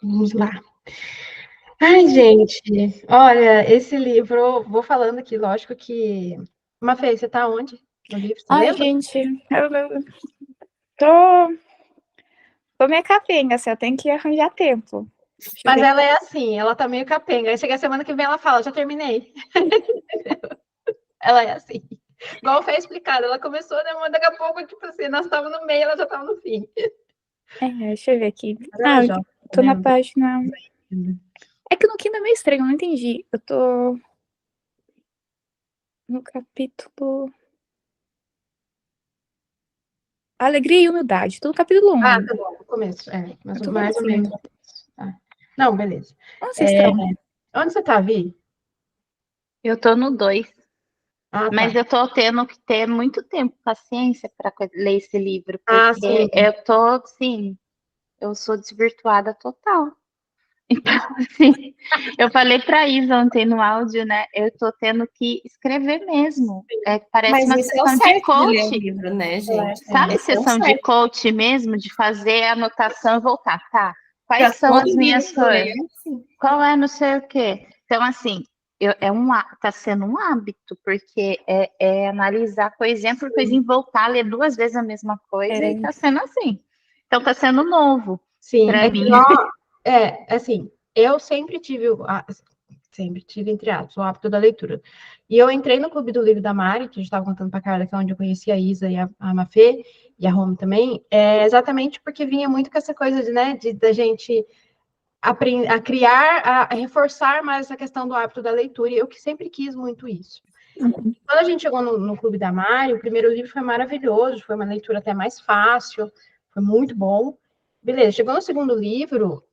Vamos lá. Ai, gente, olha, esse livro, vou falando aqui, lógico que... Mafê, você tá onde no livro? Você Ai, lembra? gente, eu tô meio capenga, assim, eu tenho que arranjar tempo. Deixa eu Mas ver. ela é assim, ela tá meio capenga. Aí chega a semana que vem, ela fala, já terminei. Ela é assim. Igual foi explicado, ela começou, né, mas daqui a pouco, tipo assim, nós estávamos no meio, ela já estava no fim. Deixa eu ver aqui. Mas ela é Eu jovem, tô né? na Não tem... página... É que no Kindle é meio estranho, eu não entendi. Eu tô no capítulo... Alegria e humildade, tô no capítulo Ah, 1. tá bom, no começo, Eu mas tô no mais ou comecinho. menos. Tá. Não, beleza. Onde vocês estão? Onde você tá, Vi? Eu tô no 2, Ah, mas tá. eu tô tendo que ter muito tempo, paciência para ler esse livro, Ah, sim. porque eu tô, assim, eu sou desvirtuada total. Então, assim, eu falei para Isa ontem no áudio, né? Eu tô tendo que escrever mesmo. Parece Mas uma isso é o sessão de certo de ler o coach. livro, né, gente? Sabe Esse é o sessão de certo. coach mesmo, de fazer a anotação e voltar, tá? Quais Pra são todo as livro minhas que eu coisas? leio, assim. Qual é não sei o quê? Então, assim, tá sendo um hábito, porque é analisar coisinha por coisinha, voltar a ler 2 vezes a mesma coisa e tá sendo assim. Então, tá sendo novo Sim, para é que mim. assim, eu sempre tive, entre aspas, o hábito da leitura. E eu entrei no Clube do Livro da Mari, que a gente estava contando para a Carla, que é onde eu conheci a Isa e a Mafê, e a Rome também, exatamente porque vinha muito com essa coisa de, né, da gente a criar, a reforçar mais essa questão do hábito da leitura, e eu que sempre quis muito isso. Quando a gente chegou no Clube da Mari, o primeiro livro foi maravilhoso, foi uma leitura até mais fácil, foi muito bom. Beleza, chegou no segundo livro,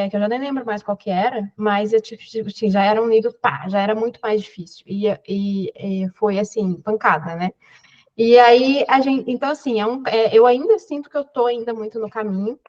que eu já nem lembro mais qual que era, mas tipo, assim, já era um livro, pá, já era muito mais difícil. E foi, assim, pancada, né? E aí, então, assim, eu ainda sinto que eu estou ainda muito no caminho.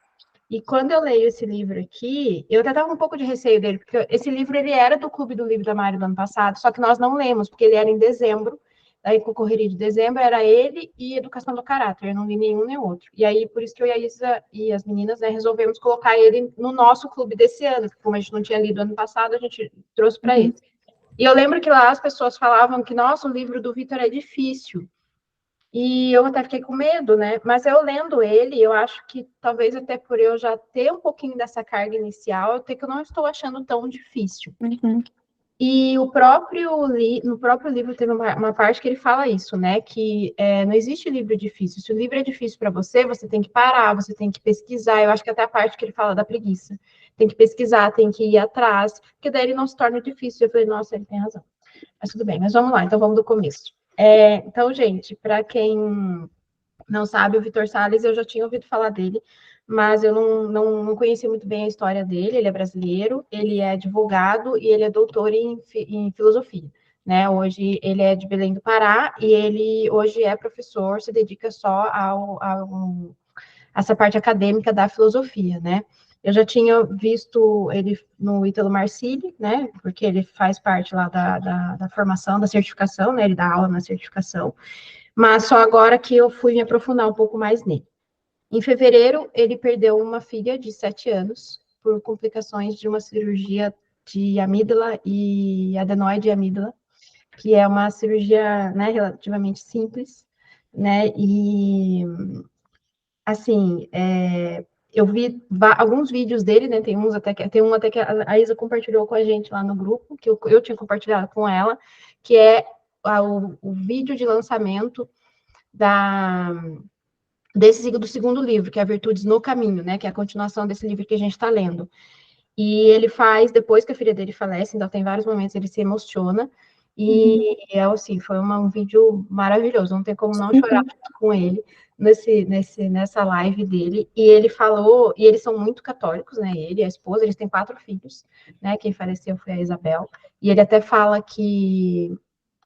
E quando eu leio esse livro aqui, eu até estava um pouco de receio dele, porque esse livro ele era do Clube do Livro da Mari do ano passado, só que nós não lemos, porque ele era em dezembro, daí com a correria de dezembro era ele e Educação do Caráter, eu não li nenhum nem outro. E aí, por isso que eu e a Isa e as meninas, né, resolvemos colocar ele no nosso clube desse ano, porque como a gente não tinha lido ano passado, a gente trouxe para ele. E eu lembro que lá as pessoas falavam que, nossa, o livro do Vitor é difícil. E eu até fiquei com medo, né? Mas eu lendo ele, eu acho que talvez até por eu já ter um pouquinho dessa carga inicial, até que eu não estou achando tão difícil. E no próprio livro teve uma parte que ele fala isso, né? Que não existe livro difícil. Se o livro é difícil para você, você tem que parar, você tem que pesquisar. Eu acho que até a parte que ele fala da preguiça. Tem que pesquisar, tem que ir atrás, porque daí ele não se torna difícil. Eu falei, nossa, ele tem razão. Mas tudo bem, mas vamos lá, então vamos do começo. Então, gente, para quem não sabe, o Vitor Salles, eu já tinha ouvido falar dele, mas eu não conheci muito bem a história dele. Ele é brasileiro, ele é advogado e ele é doutor em filosofia. Né? Hoje ele é de Belém do Pará e ele hoje é professor, se dedica só a essa parte acadêmica da filosofia, né? Eu já tinha visto ele no Ítalo Marcilli, né? Porque ele faz parte lá da formação, da certificação, né? Ele dá aula na certificação. Mas só agora que eu fui me aprofundar um pouco mais nele. Em fevereiro, ele perdeu uma filha de 7 anos por complicações de uma cirurgia de amígdala e adenoide amígdala, que é uma cirurgia, né, relativamente simples, né? E assim, eu vi alguns vídeos dele, né? Tem um até que a Isa compartilhou com a gente lá no grupo, que eu tinha compartilhado com ela, que é o vídeo de lançamento do segundo livro, que é Virtudes no Caminho, né? Que é a continuação desse livro que a gente está lendo. E ele faz, depois que a filha dele falece, então tem vários momentos ele se emociona. E assim, foi um vídeo maravilhoso, não tem como não chorar com ele nessa live dele. E ele falou, e eles são muito católicos, né? Ele e a esposa, eles têm 4 filhos, né? Quem faleceu foi a Isabel. E ele até fala que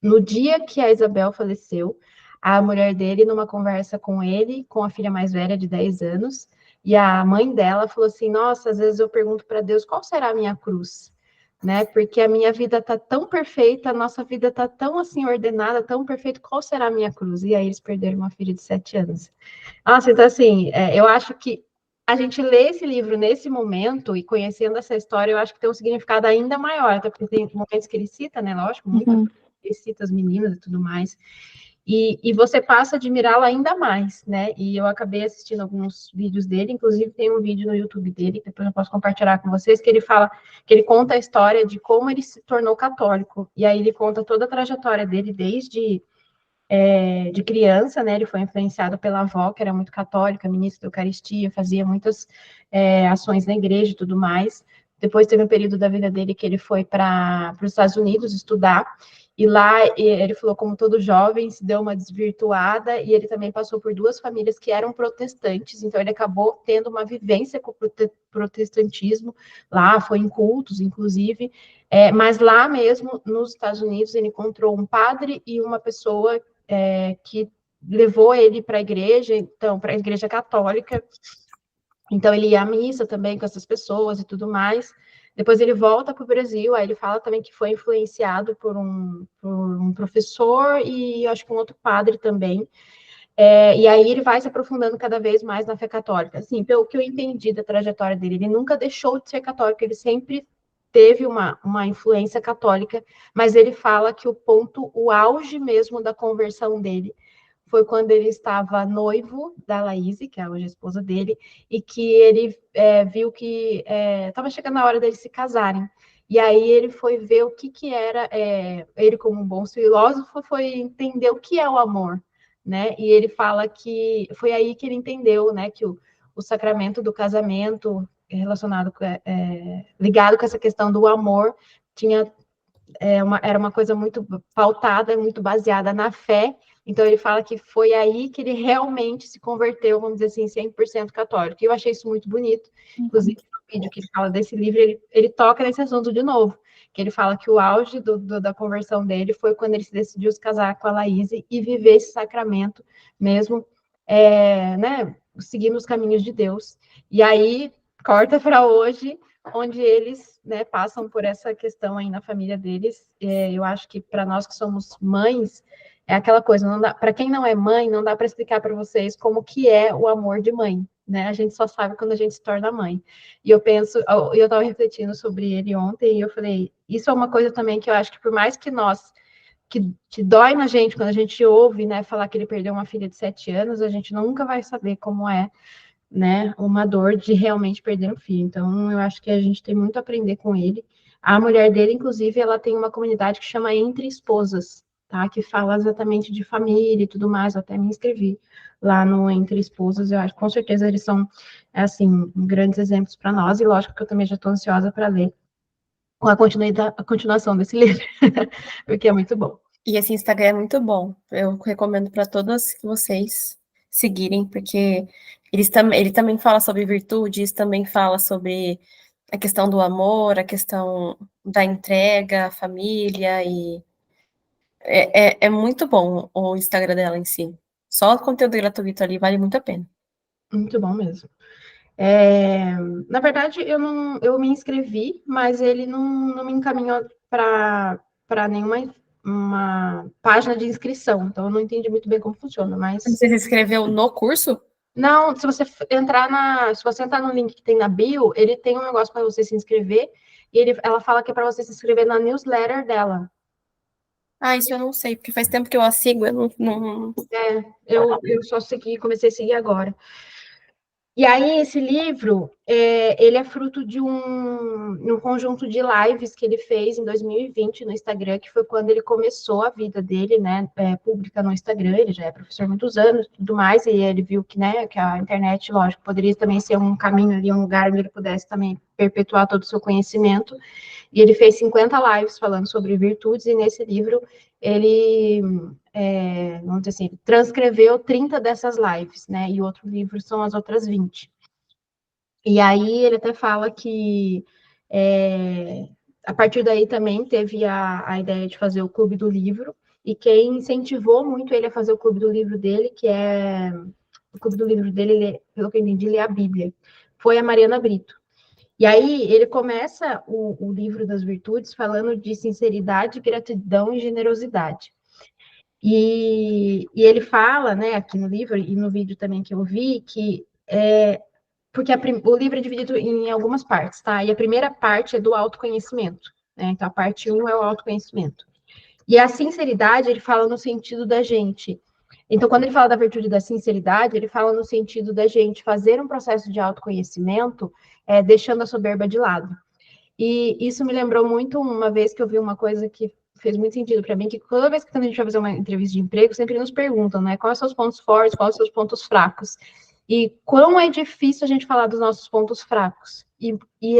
no dia que a Isabel faleceu, a mulher dele, numa conversa com ele, com a filha mais velha de 10 anos, e a mãe dela falou assim: nossa, às vezes eu pergunto para Deus qual será a minha cruz, né? Porque a minha vida tá tão perfeita, a nossa vida tá tão assim ordenada, tão perfeita, qual será a minha cruz? E aí eles perderam uma filha de 7 anos. Nossa, então assim, eu acho que a gente lê esse livro nesse momento e conhecendo essa história, eu acho que tem um significado ainda maior, até porque tem momentos que ele cita, né? Lógico, muito, ele cita as meninas e tudo mais. E você passa a admirá-lo ainda mais, né? E eu acabei assistindo alguns vídeos dele, inclusive tem um vídeo no YouTube dele, que depois eu posso compartilhar com vocês, que ele fala, que ele conta a história de como ele se tornou católico. E aí ele conta toda a trajetória dele desde de criança, né? Ele foi influenciado pela avó, que era muito católica, ministra da Eucaristia, fazia muitas ações na igreja e tudo mais. Depois teve um período da vida dele que ele foi para os Estados Unidos estudar, e lá ele falou, como todo jovem, se deu uma desvirtuada, e ele também passou por duas famílias que eram protestantes, então ele acabou tendo uma vivência com o protestantismo, lá foi em cultos, inclusive, mas lá mesmo, nos Estados Unidos, ele encontrou um padre e uma pessoa que levou ele para a igreja, então, para a igreja católica. Então, ele ia à missa também com essas pessoas e tudo mais. Depois ele volta para o Brasil, aí ele fala também que foi influenciado por um professor e acho que um outro padre também. E aí ele vai se aprofundando cada vez mais na fé católica. Assim, pelo que eu entendi da trajetória dele, ele nunca deixou de ser católico, ele sempre teve uma influência católica, mas ele fala que o auge mesmo da conversão dele foi quando ele estava noivo da Laís, que é hoje a esposa dele, e que ele viu que estava chegando a hora deles se casarem. E aí ele foi ver o que era, ele como um bom filósofo, foi entender o que é o amor, né? E ele fala que foi aí que ele entendeu, né, que o sacramento do casamento relacionado ligado com essa questão do amor tinha era uma coisa muito pautada, muito baseada na fé. Então, ele fala que foi aí que ele realmente se converteu, vamos dizer assim, 100% católico. E eu achei isso muito bonito. Inclusive, no vídeo que ele fala desse livro, ele toca nesse assunto de novo. Que ele fala que o auge da conversão dele foi quando ele se decidiu se casar com a Laís e viver esse sacramento mesmo, né, seguindo os caminhos de Deus. E aí, corta para hoje, onde eles, né, passam por essa questão aí na família deles. Eu acho que para nós que somos mães, é aquela coisa, não dá, para quem não é mãe, não dá para explicar para vocês como que é o amor de mãe, né? A gente só sabe quando a gente se torna mãe. E eu penso, eu estava refletindo sobre ele ontem e eu falei, isso é uma coisa também que eu acho que por mais que nós que dói na gente quando a gente ouve, né, falar que ele perdeu uma filha de 7 anos, a gente nunca vai saber como é, né, uma dor de realmente perder um filho. Então, eu acho que a gente tem muito a aprender com ele. A mulher dele, inclusive, ela tem uma comunidade que chama Entre Esposas, tá? Que fala exatamente de família e tudo mais. Eu até me inscrevi lá no Entre Esposas. Eu acho que com certeza eles são, assim, grandes exemplos para nós. E lógico que eu também já estou ansiosa para ler com a continuação desse livro, porque é muito bom. E esse Instagram é muito bom. Eu recomendo para todas vocês seguirem, porque ele também fala sobre virtudes, também fala sobre a questão do amor, a questão da entrega, a família, e é muito bom o Instagram dela em si. Só o conteúdo gratuito ali vale muito a pena. Muito bom mesmo. Na verdade, eu me inscrevi, mas ele não me encaminhou para nenhuma uma página de inscrição, então eu não entendi muito bem como funciona, mas... Você se inscreveu no curso? Não, se você entrar no link que tem na bio, ele tem um negócio para você se inscrever, e ela fala que é para você se inscrever na newsletter dela. Ah, isso eu não sei, porque faz tempo que eu a sigo, eu não... Eu só comecei a seguir agora. E aí, esse livro, ele é fruto de um conjunto de lives que ele fez em 2020 no Instagram, que foi quando ele começou a vida dele, né, pública no Instagram. Ele já é professor há muitos anos e tudo mais, e ele viu que, né, que a internet, lógico, poderia também ser um caminho ali, um lugar onde ele pudesse também perpetuar todo o seu conhecimento. E ele fez 50 lives falando sobre virtudes, e nesse livro ele, vamos dizer assim, transcreveu 30 dessas lives, né? E o outro livro são as outras 20. E aí ele até fala que a partir daí também teve a ideia de fazer o Clube do Livro, e quem incentivou muito ele a fazer o Clube do Livro dele, o Clube do Livro dele, pelo que eu entendi, é a Bíblia, foi a Mariana Brito. E aí ele começa o livro das virtudes falando de sinceridade, gratidão e generosidade. E ele fala, né, aqui no livro e no vídeo também que eu vi, que porque o livro é dividido em algumas partes, tá? E a primeira parte é do autoconhecimento, né? Então, a parte 1 é o autoconhecimento. E a sinceridade, ele fala no sentido da gente. Então, quando ele fala da virtude da sinceridade, ele fala no sentido da gente fazer um processo de autoconhecimento, deixando a soberba de lado. E isso me lembrou muito uma vez que eu vi uma coisa que fez muito sentido para mim, que toda vez que a gente vai fazer uma entrevista de emprego, sempre nos perguntam, né, quais são os seus pontos fortes, quais são os seus pontos fracos. E quão é difícil a gente falar dos nossos pontos fracos. E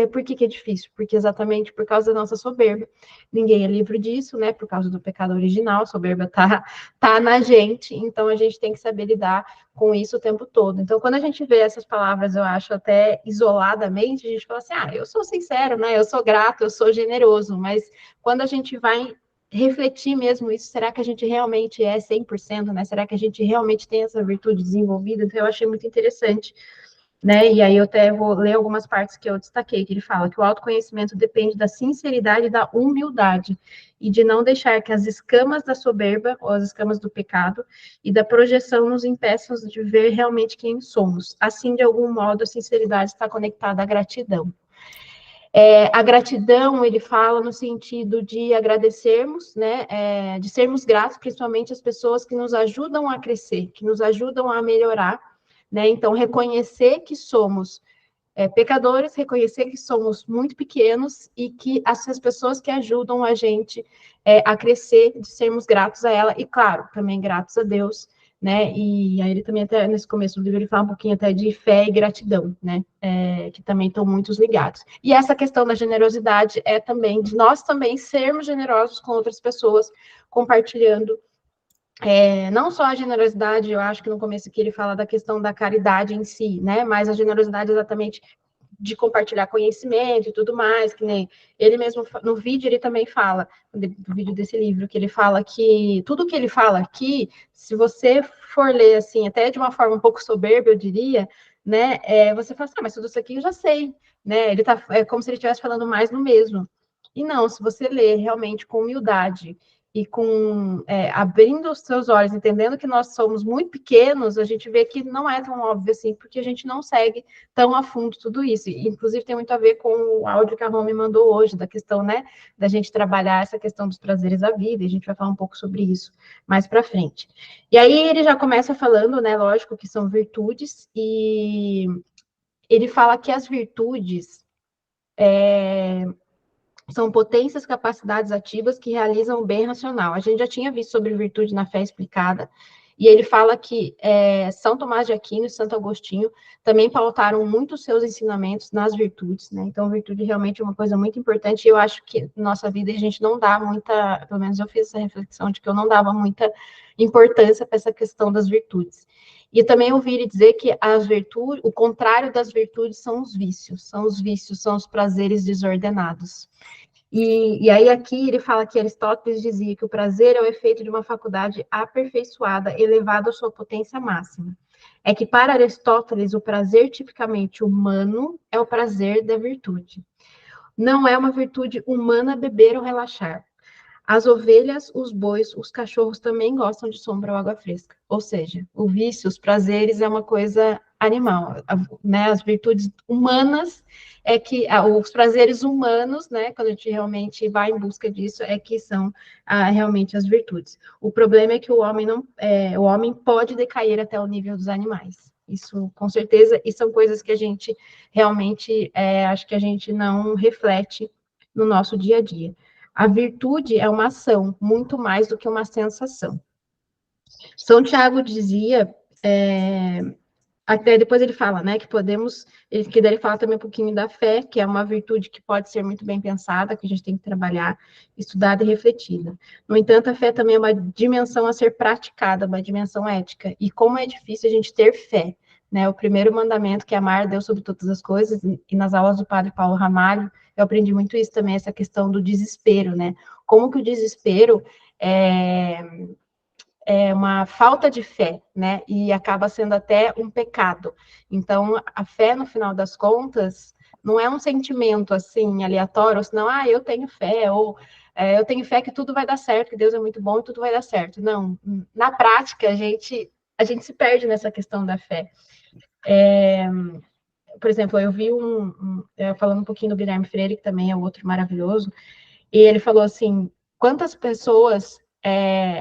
por que é difícil? Porque exatamente por causa da nossa soberba. Ninguém é livre disso, né? Por causa do pecado original, a soberba tá na gente, então a gente tem que saber lidar com isso o tempo todo. Então, quando a gente vê essas palavras, eu acho até isoladamente, a gente fala assim, eu sou sincero, né? Eu sou grato, eu sou generoso, mas quando a gente vai refletir mesmo isso, será que a gente realmente é 100%, né? Será que a gente realmente tem essa virtude desenvolvida? Então, eu achei muito interessante, né? E aí eu até vou ler algumas partes que eu destaquei, que ele fala que o autoconhecimento depende da sinceridade e da humildade, e de não deixar que as escamas da soberba, ou as escamas do pecado, e da projeção nos impeçam de ver realmente quem somos. Assim, de algum modo, a sinceridade está conectada à gratidão. A gratidão, ele fala no sentido de agradecermos, né, de sermos gratos, principalmente às pessoas que nos ajudam a crescer, que nos ajudam a melhorar, né, então reconhecer que somos pecadores, reconhecer que somos muito pequenos e que essas pessoas que ajudam a gente a crescer, de sermos gratos a ela, e claro, também gratos a Deus, né, e aí ele também até, nesse começo do livro, ele fala um pouquinho até de fé e gratidão, né, que também estão muito ligados. E essa questão da generosidade é também, de nós também sermos generosos com outras pessoas, compartilhando não só a generosidade, eu acho que no começo aqui ele fala da questão da caridade em si, né, mas a generosidade exatamente de compartilhar conhecimento e tudo mais, que nem ele mesmo, no vídeo, ele também fala, no vídeo desse livro, que ele fala que tudo que ele fala aqui, se você for ler, assim, até de uma forma um pouco soberba, eu diria, né, você fala assim, mas tudo isso aqui eu já sei, né, ele tá, é como se ele estivesse falando mais no mesmo. E não, se você ler realmente com humildade, e com abrindo os seus olhos, entendendo que nós somos muito pequenos, a gente vê que não é tão óbvio assim, porque a gente não segue tão a fundo tudo isso. E, inclusive, tem muito a ver com o áudio que a Rô me mandou hoje, da questão, né, da gente trabalhar essa questão dos prazeres da vida, e a gente vai falar um pouco sobre isso mais para frente. E aí ele já começa falando, né, lógico, que são virtudes, e ele fala que as virtudes são potências, capacidades ativas que realizam o bem racional. A gente já tinha visto sobre virtude na fé explicada, e ele fala que São Tomás de Aquino e Santo Agostinho também pautaram muito os seus ensinamentos nas virtudes, né? Então, virtude realmente é uma coisa muito importante, e eu acho que na nossa vida a gente não dá muita, pelo menos eu fiz essa reflexão de que eu não dava muita importância para essa questão das virtudes. E também ouvi ele dizer que as virtudes, o contrário das virtudes são os vícios, são os prazeres desordenados. E aí aqui ele fala que Aristóteles dizia que o prazer é o efeito de uma faculdade aperfeiçoada, elevado à sua potência máxima. É que para Aristóteles o prazer tipicamente humano é o prazer da virtude. Não é uma virtude humana beber ou relaxar. As ovelhas, os bois, os cachorros também gostam de sombra ou água fresca. Ou seja, o vício, os prazeres é uma coisa animal, né? As virtudes humanas os prazeres humanos, né? Quando a gente realmente vai em busca disso, que são realmente as virtudes. O problema é que o homem pode decair até o nível dos animais. Isso, com certeza, e são coisas que a gente realmente, acho que a gente não reflete no nosso dia a dia. A virtude é uma ação, muito mais do que uma sensação. São Tiago dizia, até depois ele fala, né, que podemos, que daí ele fala também um pouquinho da fé, que é uma virtude que pode ser muito bem pensada, que a gente tem que trabalhar, estudada e refletida. No entanto, a fé também é uma dimensão a ser praticada, uma dimensão ética. E como é difícil a gente ter fé, né? O primeiro mandamento, que é amar Deus sobre todas as coisas, e nas aulas do Padre Paulo Ramalho, eu aprendi muito isso também, essa questão do desespero, né? Como que o desespero é uma falta de fé, né? E acaba sendo até um pecado. Então, a fé, no final das contas, não é um sentimento, assim, aleatório, ou senão, eu tenho fé, ou eu tenho fé que tudo vai dar certo, que Deus é muito bom e tudo vai dar certo. Não, na prática, a gente se perde nessa questão da fé. por exemplo, eu vi falando um pouquinho do Guilherme Freire, que também é outro maravilhoso, e ele falou assim, quantas pessoas...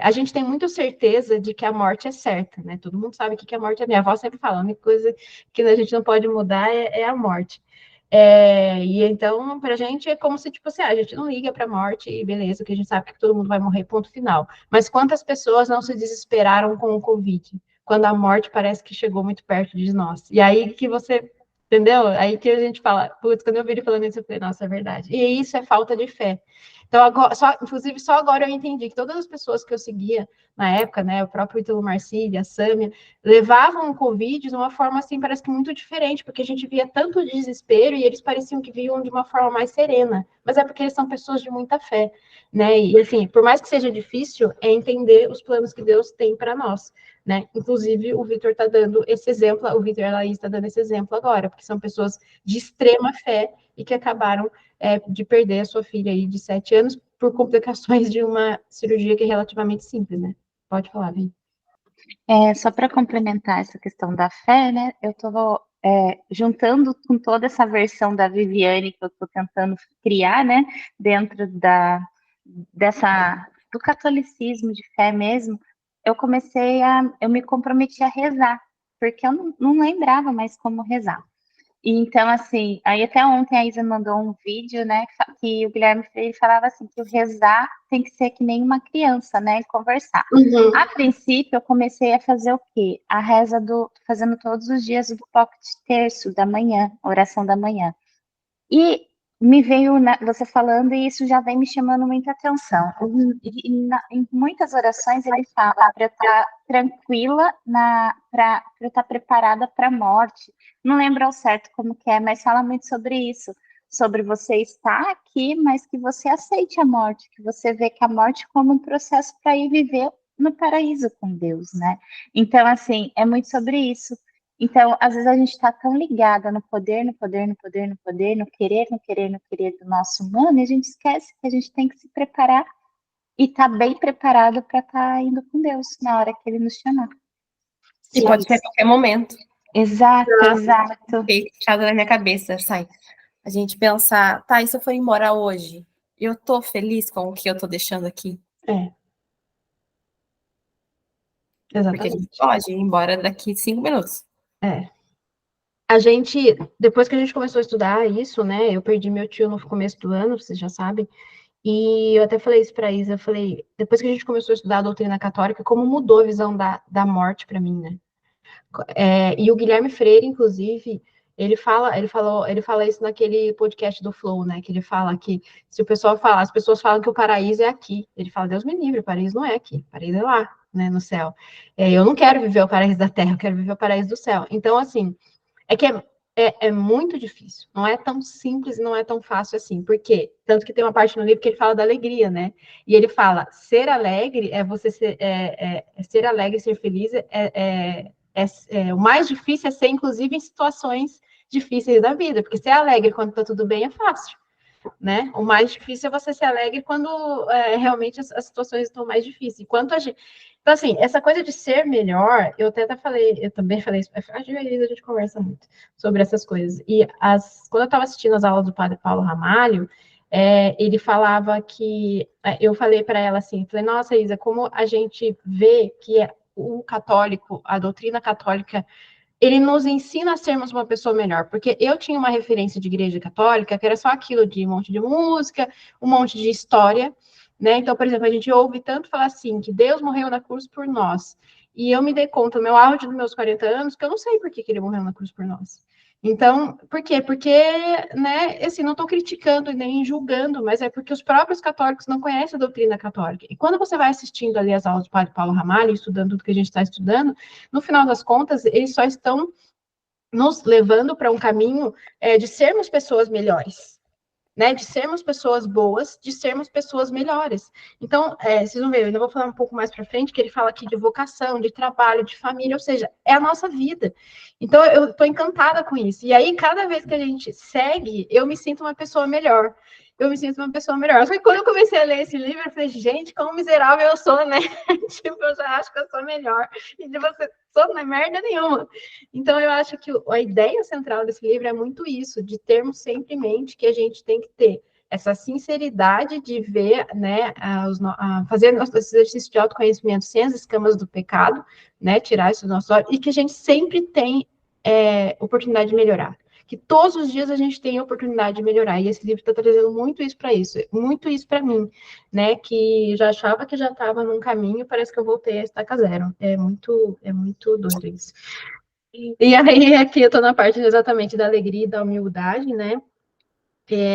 a gente tem muita certeza de que a morte é certa, né? Todo mundo sabe que a morte é... Minha avó sempre fala, a única coisa que a gente não pode mudar é a morte. E então, pra gente, é como se, tipo assim, a gente não liga pra morte e beleza, que a gente sabe que todo mundo vai morrer, ponto final. Mas quantas pessoas não se desesperaram com o Covid, quando a morte parece que chegou muito perto de nós? E aí que você, entendeu? Aí que a gente fala, putz, quando eu vi ele falando isso, eu falei, nossa, é verdade. E isso é falta de fé. Então, agora, inclusive, só agora eu entendi que todas as pessoas que eu seguia na época, né, o próprio Ítalo Marcílio, a Sâmia, levavam o Covid de uma forma, assim, parece que muito diferente, porque a gente via tanto desespero e eles pareciam que viam de uma forma mais serena. Mas é porque eles são pessoas de muita fé, né? E, assim, por mais que seja difícil, é entender os planos que Deus tem para nós, né? Inclusive, o Vitor está dando esse exemplo, o Vitor e a Laís está dando esse exemplo agora, porque são pessoas de extrema fé e que acabaram de perder a sua filha aí de 7 anos por complicações de uma cirurgia que é relativamente simples, né? Pode falar, Vim. Só para complementar essa questão da fé, né? Eu estou juntando com toda essa versão da Viviane que eu estou tentando criar, né? Dentro do catolicismo de fé mesmo, eu me comprometi a rezar, porque eu não lembrava mais como rezar. E então, assim, aí até ontem a Isa mandou um vídeo, né, que o Guilherme Freire falava assim, que o rezar tem que ser que nem uma criança, né, e conversar. Uhum. A princípio, eu comecei a fazer o quê? A reza fazendo todos os dias do Pocket Terço da manhã, oração da manhã. E me veio você falando e isso já vem me chamando muita atenção. Em muitas orações ele fala para eu estar tranquila, para eu estar preparada para a morte. Não lembro ao certo como que é, mas fala muito sobre isso, sobre você estar aqui, mas que você aceite a morte, que você vê que a morte como um processo para ir viver no paraíso com Deus, né? Então, assim, é muito sobre isso. Então, às vezes a gente está tão ligada no poder, no poder, no poder, no poder, no querer, no querer, no querer do nosso humano, e a gente esquece que a gente tem que se preparar e estar bem preparado para estar indo com Deus na hora que Ele nos chamar. E pode ser a qualquer momento. Exato, exato. Fechado na minha cabeça, sai. A gente pensar, tá, e se eu for embora hoje? Eu tô feliz com o que eu tô deixando aqui? Exatamente. Porque a gente pode ir embora daqui 5 minutos. A gente, depois que a gente começou a estudar isso, né, eu perdi meu tio no começo do ano, vocês já sabem, e eu até falei isso para a Isa, eu falei, depois que a gente começou a estudar a doutrina católica, como mudou a visão da morte para mim, né? E o Guilherme Freire, inclusive, ele fala isso naquele podcast do Flow, né? Que ele fala que se o pessoal fala, as pessoas falam que o paraíso é aqui. Ele fala, Deus me livre, o paraíso não é aqui, o paraíso é lá, né? No céu. Eu não quero viver o paraíso da terra, eu quero viver o paraíso do céu. Então, assim, é que é muito difícil, não é tão simples, não é tão fácil assim, porque tanto que tem uma parte no livro que ele fala da alegria, né? E ele fala, ser alegre é você ser alegre, ser feliz o mais difícil é ser, inclusive, em situações difíceis da vida, porque ser alegre quando tá tudo bem é fácil, né? O mais difícil é você ser alegre quando realmente as situações estão mais difíceis. Enquanto a gente... Então, assim, essa coisa de ser melhor, eu também falei isso, às vezes a gente conversa muito sobre essas coisas. E quando eu estava assistindo as aulas do Padre Paulo Ramalho, ele falava que... eu falei para ela assim, falei, nossa, Isa, como a gente vê que o católico, a doutrina católica, ele nos ensina a sermos uma pessoa melhor, porque eu tinha uma referência de igreja católica que era só aquilo de um monte de música, um monte de história, né? Então, por exemplo, a gente ouve tanto falar assim, que Deus morreu na cruz por nós, e eu me dei conta, no meu auge dos meus 40 anos, que eu não sei por que ele morreu na cruz por nós. Então, por quê? Porque, né, assim, não estou criticando nem julgando, mas é porque os próprios católicos não conhecem a doutrina católica. E quando você vai assistindo ali as aulas do Padre Paulo Ramalho, estudando tudo que a gente está estudando, no final das contas, eles só estão nos levando para um caminho de sermos pessoas melhores, né, de sermos pessoas boas, de sermos pessoas melhores. Então, vocês vão ver, eu ainda vou falar um pouco mais para frente, que ele fala aqui de vocação, de trabalho, de família, ou seja, é a nossa vida. Então, eu estou encantada com isso. E aí, cada vez que a gente segue, eu me sinto uma pessoa melhor. eu me sinto uma pessoa melhor. Só que quando eu comecei a ler esse livro, eu falei, gente, quão miserável eu sou, né? Tipo, eu já acho que eu sou melhor. E de você, sou não é merda nenhuma. Então, eu acho que a ideia central desse livro é muito isso, de termos sempre em mente que a gente tem que ter essa sinceridade de ver, né, fazer nosso exercício de autoconhecimento sem as escamas do pecado, né, tirar isso do nosso olho, e que a gente sempre tem oportunidade de melhorar. Que todos os dias a gente tem a oportunidade de melhorar. E esse livro está trazendo muito isso para mim, né? Que já achava que já estava num caminho, parece que eu voltei a estaca zero. É muito doido isso. E aí, aqui eu estou na parte exatamente da alegria e da humildade, né?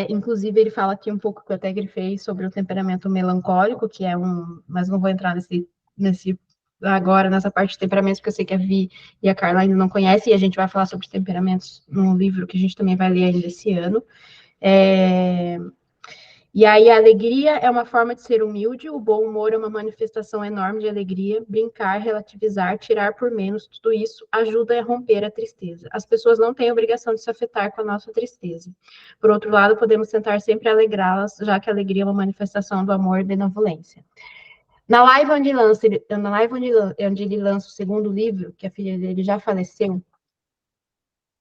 Inclusive, ele fala aqui um pouco que eu até grifei sobre o temperamento melancólico, que é mas não vou entrar nesse agora nessa parte de temperamentos, porque eu sei que a Vi e a Carla ainda não conhecem, e a gente vai falar sobre temperamentos num livro que a gente também vai ler ainda esse ano. E aí a alegria é uma forma de ser humilde, o bom humor é uma manifestação enorme de alegria, brincar, relativizar, tirar por menos, tudo isso ajuda a romper a tristeza. As pessoas não têm obrigação de se afetar com a nossa tristeza. Por outro lado, podemos tentar sempre alegrá-las, já que a alegria é uma manifestação do amor e benevolência. Na live onde ele lança o segundo livro, que a filha dele já faleceu,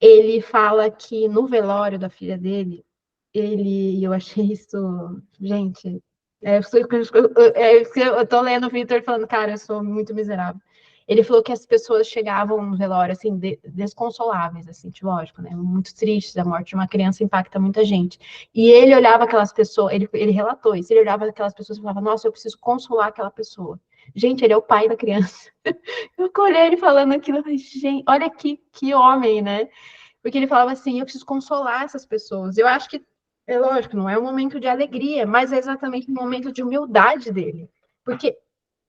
ele fala que no velório da filha dele, eu achei isso, gente, eu tô lendo o Victor falando, cara, eu sou muito miserável. Ele falou que as pessoas chegavam no velório, assim, desconsoláveis, assim, tipo, lógico, né, muito tristes, a morte de uma criança impacta muita gente. E ele olhava aquelas pessoas, ele relatou isso, ele olhava aquelas pessoas e falava, nossa, eu preciso consolar aquela pessoa. Gente, ele é o pai da criança. Eu olhei ele falando aquilo, eu falei, gente, olha que homem, né? Porque ele falava assim, eu preciso consolar essas pessoas. Eu acho que, é lógico, não é um momento de alegria, mas é exatamente um momento de humildade dele. Porque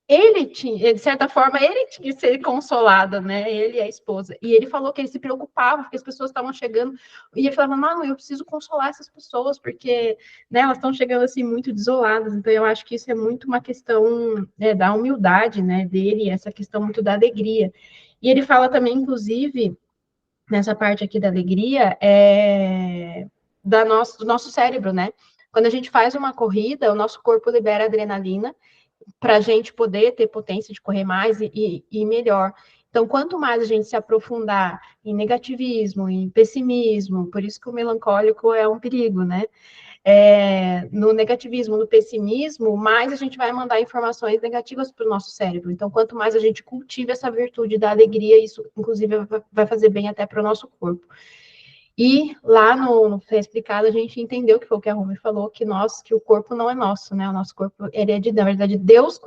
ele tinha, de certa forma, ele tinha que ser consolado, né? Ele e a esposa. E ele falou que ele se preocupava, porque as pessoas estavam chegando, e ele falava, não, eu preciso consolar essas pessoas, porque né, elas estão chegando assim muito desoladas. Então, eu acho que isso é muito uma questão da humildade, né, dele, essa questão muito da alegria. E ele fala também, inclusive, nessa parte aqui da alegria, do nosso cérebro, né? Quando a gente faz uma corrida, o nosso corpo libera adrenalina para a gente poder ter potência de correr mais e melhor. Então, quanto mais a gente se aprofundar em negativismo, em pessimismo, por isso que o melancólico é um perigo, né? No negativismo, no pessimismo, mais a gente vai mandar informações negativas para o nosso cérebro. Então, quanto mais a gente cultiva essa virtude da alegria, isso, inclusive, vai fazer bem até para o nosso corpo. E lá no Fé Explicado, a gente entendeu, que foi o que a Rumi falou, que o corpo não é nosso, né? O nosso corpo, ele é na verdade, Deus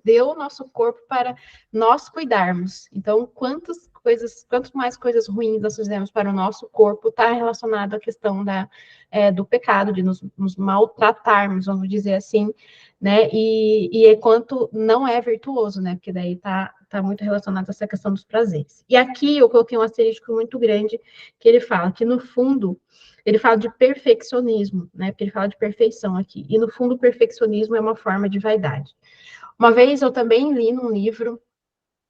deu o nosso corpo para nós cuidarmos. Então, quanto mais coisas ruins nós fizemos para o nosso corpo, está relacionado à questão do pecado, de nos maltratarmos, vamos dizer assim, né? E quanto não é virtuoso, né? Porque daí está muito relacionado a essa questão dos prazeres. E aqui eu coloquei um asterisco muito grande, que ele fala que, no fundo, ele fala de perfeccionismo, né? Porque ele fala de perfeição aqui. E, no fundo, o perfeccionismo é uma forma de vaidade. Uma vez eu também li num livro,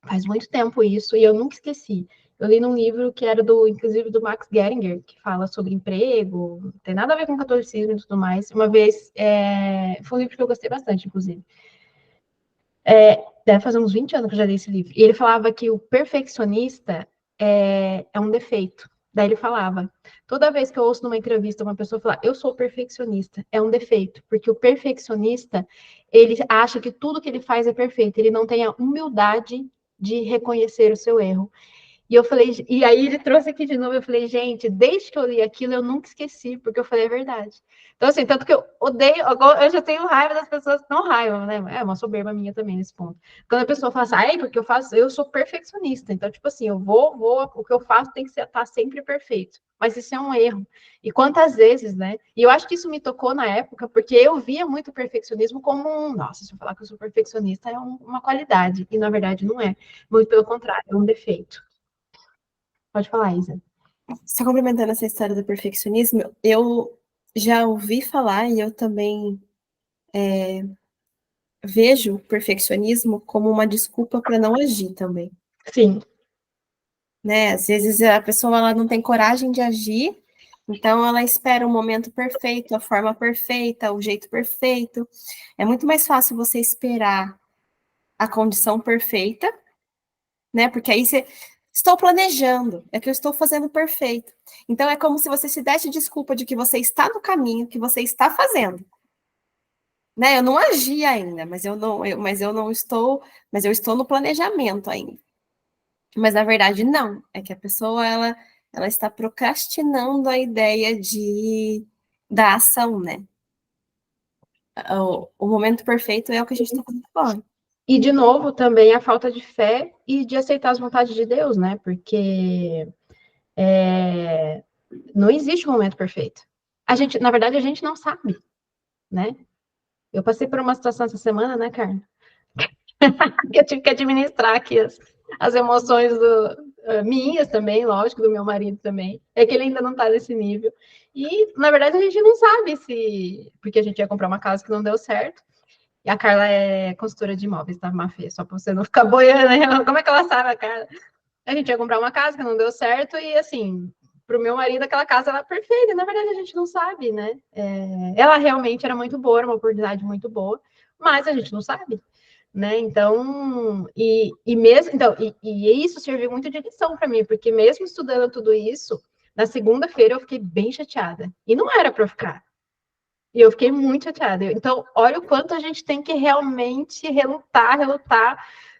faz muito tempo isso, e eu nunca esqueci. Eu li num livro que era inclusive, do Max Geringer, que fala sobre emprego, não tem nada a ver com catolicismo e tudo mais. Uma vez, foi um livro que eu gostei bastante, inclusive. Deve fazer uns 20 anos que eu já li esse livro. E ele falava que o perfeccionista é um defeito. Daí ele falava, toda vez que eu ouço numa entrevista uma pessoa falar, eu sou perfeccionista, é um defeito, porque o perfeccionista, ele acha que tudo que ele faz é perfeito, ele não tem a humildade de reconhecer o seu erro. E eu falei, e aí ele trouxe aqui de novo, eu falei, gente, desde que eu li aquilo, eu nunca esqueci, porque eu falei a verdade. Então, assim, tanto que eu odeio, eu já tenho raiva das pessoas, não raiva, né? É uma soberba minha também nesse ponto. Quando a pessoa fala assim, porque eu sou perfeccionista, então, tipo assim, o que eu faço tem que estar sempre perfeito. Mas isso é um erro. E quantas vezes, né? E eu acho que isso me tocou na época, porque eu via muito perfeccionismo como nossa, se eu falar que eu sou perfeccionista, é uma qualidade. E, na verdade, não é. Muito pelo contrário, é um defeito. Pode falar, Isa. Só complementando essa história do perfeccionismo, eu já ouvi falar e eu também vejo o perfeccionismo como uma desculpa para não agir também. Sim. Né? Às vezes a pessoa ela não tem coragem de agir Então, ela espera o momento perfeito, a forma perfeita, o jeito perfeito. É muito mais fácil você esperar a condição perfeita, né? Porque aí você... Estou planejando, é que eu estou fazendo perfeito. Então, é como se você se desse desculpa de que você está no caminho, que você está fazendo. Né? Eu não agi ainda, mas eu estou no planejamento ainda. Mas, na verdade, não. É que a pessoa, ela está procrastinando a ideia da ação, né? O momento perfeito é o que a gente está fazendo agora. E, de novo, também a falta de fé e de aceitar as vontades de Deus, né? Porque não existe um momento perfeito. Na verdade, a gente não sabe, né? Eu passei por uma situação essa semana, né, Carla? Que eu tive que administrar aqui as emoções minhas também, lógico, do meu marido também. É que ele ainda não está nesse nível. E, na verdade, a gente não sabe se... Porque a gente ia comprar uma casa que não deu certo. E a Carla é consultora de imóveis, tá, Mafê? Só para você não ficar boiando, né? Como é que ela sabe, a Carla? A gente ia comprar uma casa que não deu certo e, assim, para o meu marido, aquela casa era perfeita. E, na verdade, a gente não sabe, né? Ela realmente era muito boa, era uma oportunidade muito boa, mas a gente não sabe, né? Então, mesmo, então, isso serviu muito de lição para mim, porque mesmo estudando tudo isso, na segunda-feira eu fiquei bem chateada. E não era para eu ficar. E eu fiquei muito chateada. Então, olha o quanto a gente tem que realmente relutar,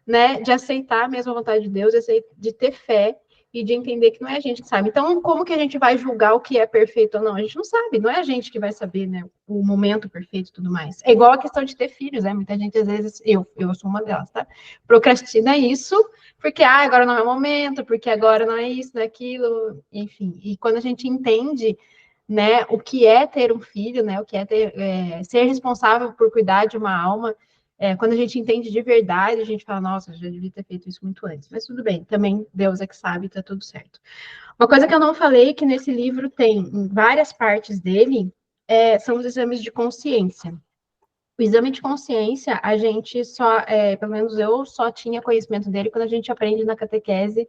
né? De aceitar mesmo a vontade de Deus, de ter fé e de entender que não é a gente que sabe. Então, como que a gente vai julgar o que é perfeito ou não? A gente não sabe, não é a gente que vai saber, né? O momento perfeito e tudo mais. É igual a questão de ter filhos, né? Muita gente, às vezes, eu sou uma delas, tá? Procrastina isso, porque agora não é o momento, porque agora não é isso, não é aquilo, enfim. E quando a gente entende, né, o que é ter um filho, né, o que é ser responsável por cuidar de uma alma, quando a gente entende de verdade, a gente fala, nossa, eu já devia ter feito isso muito antes, mas tudo bem, também Deus é que sabe, tá tudo certo. Uma coisa que eu não falei, que nesse livro tem, em várias partes dele, são os exames de consciência. O exame de consciência, a gente só, pelo menos eu só tinha conhecimento dele quando a gente aprende na catequese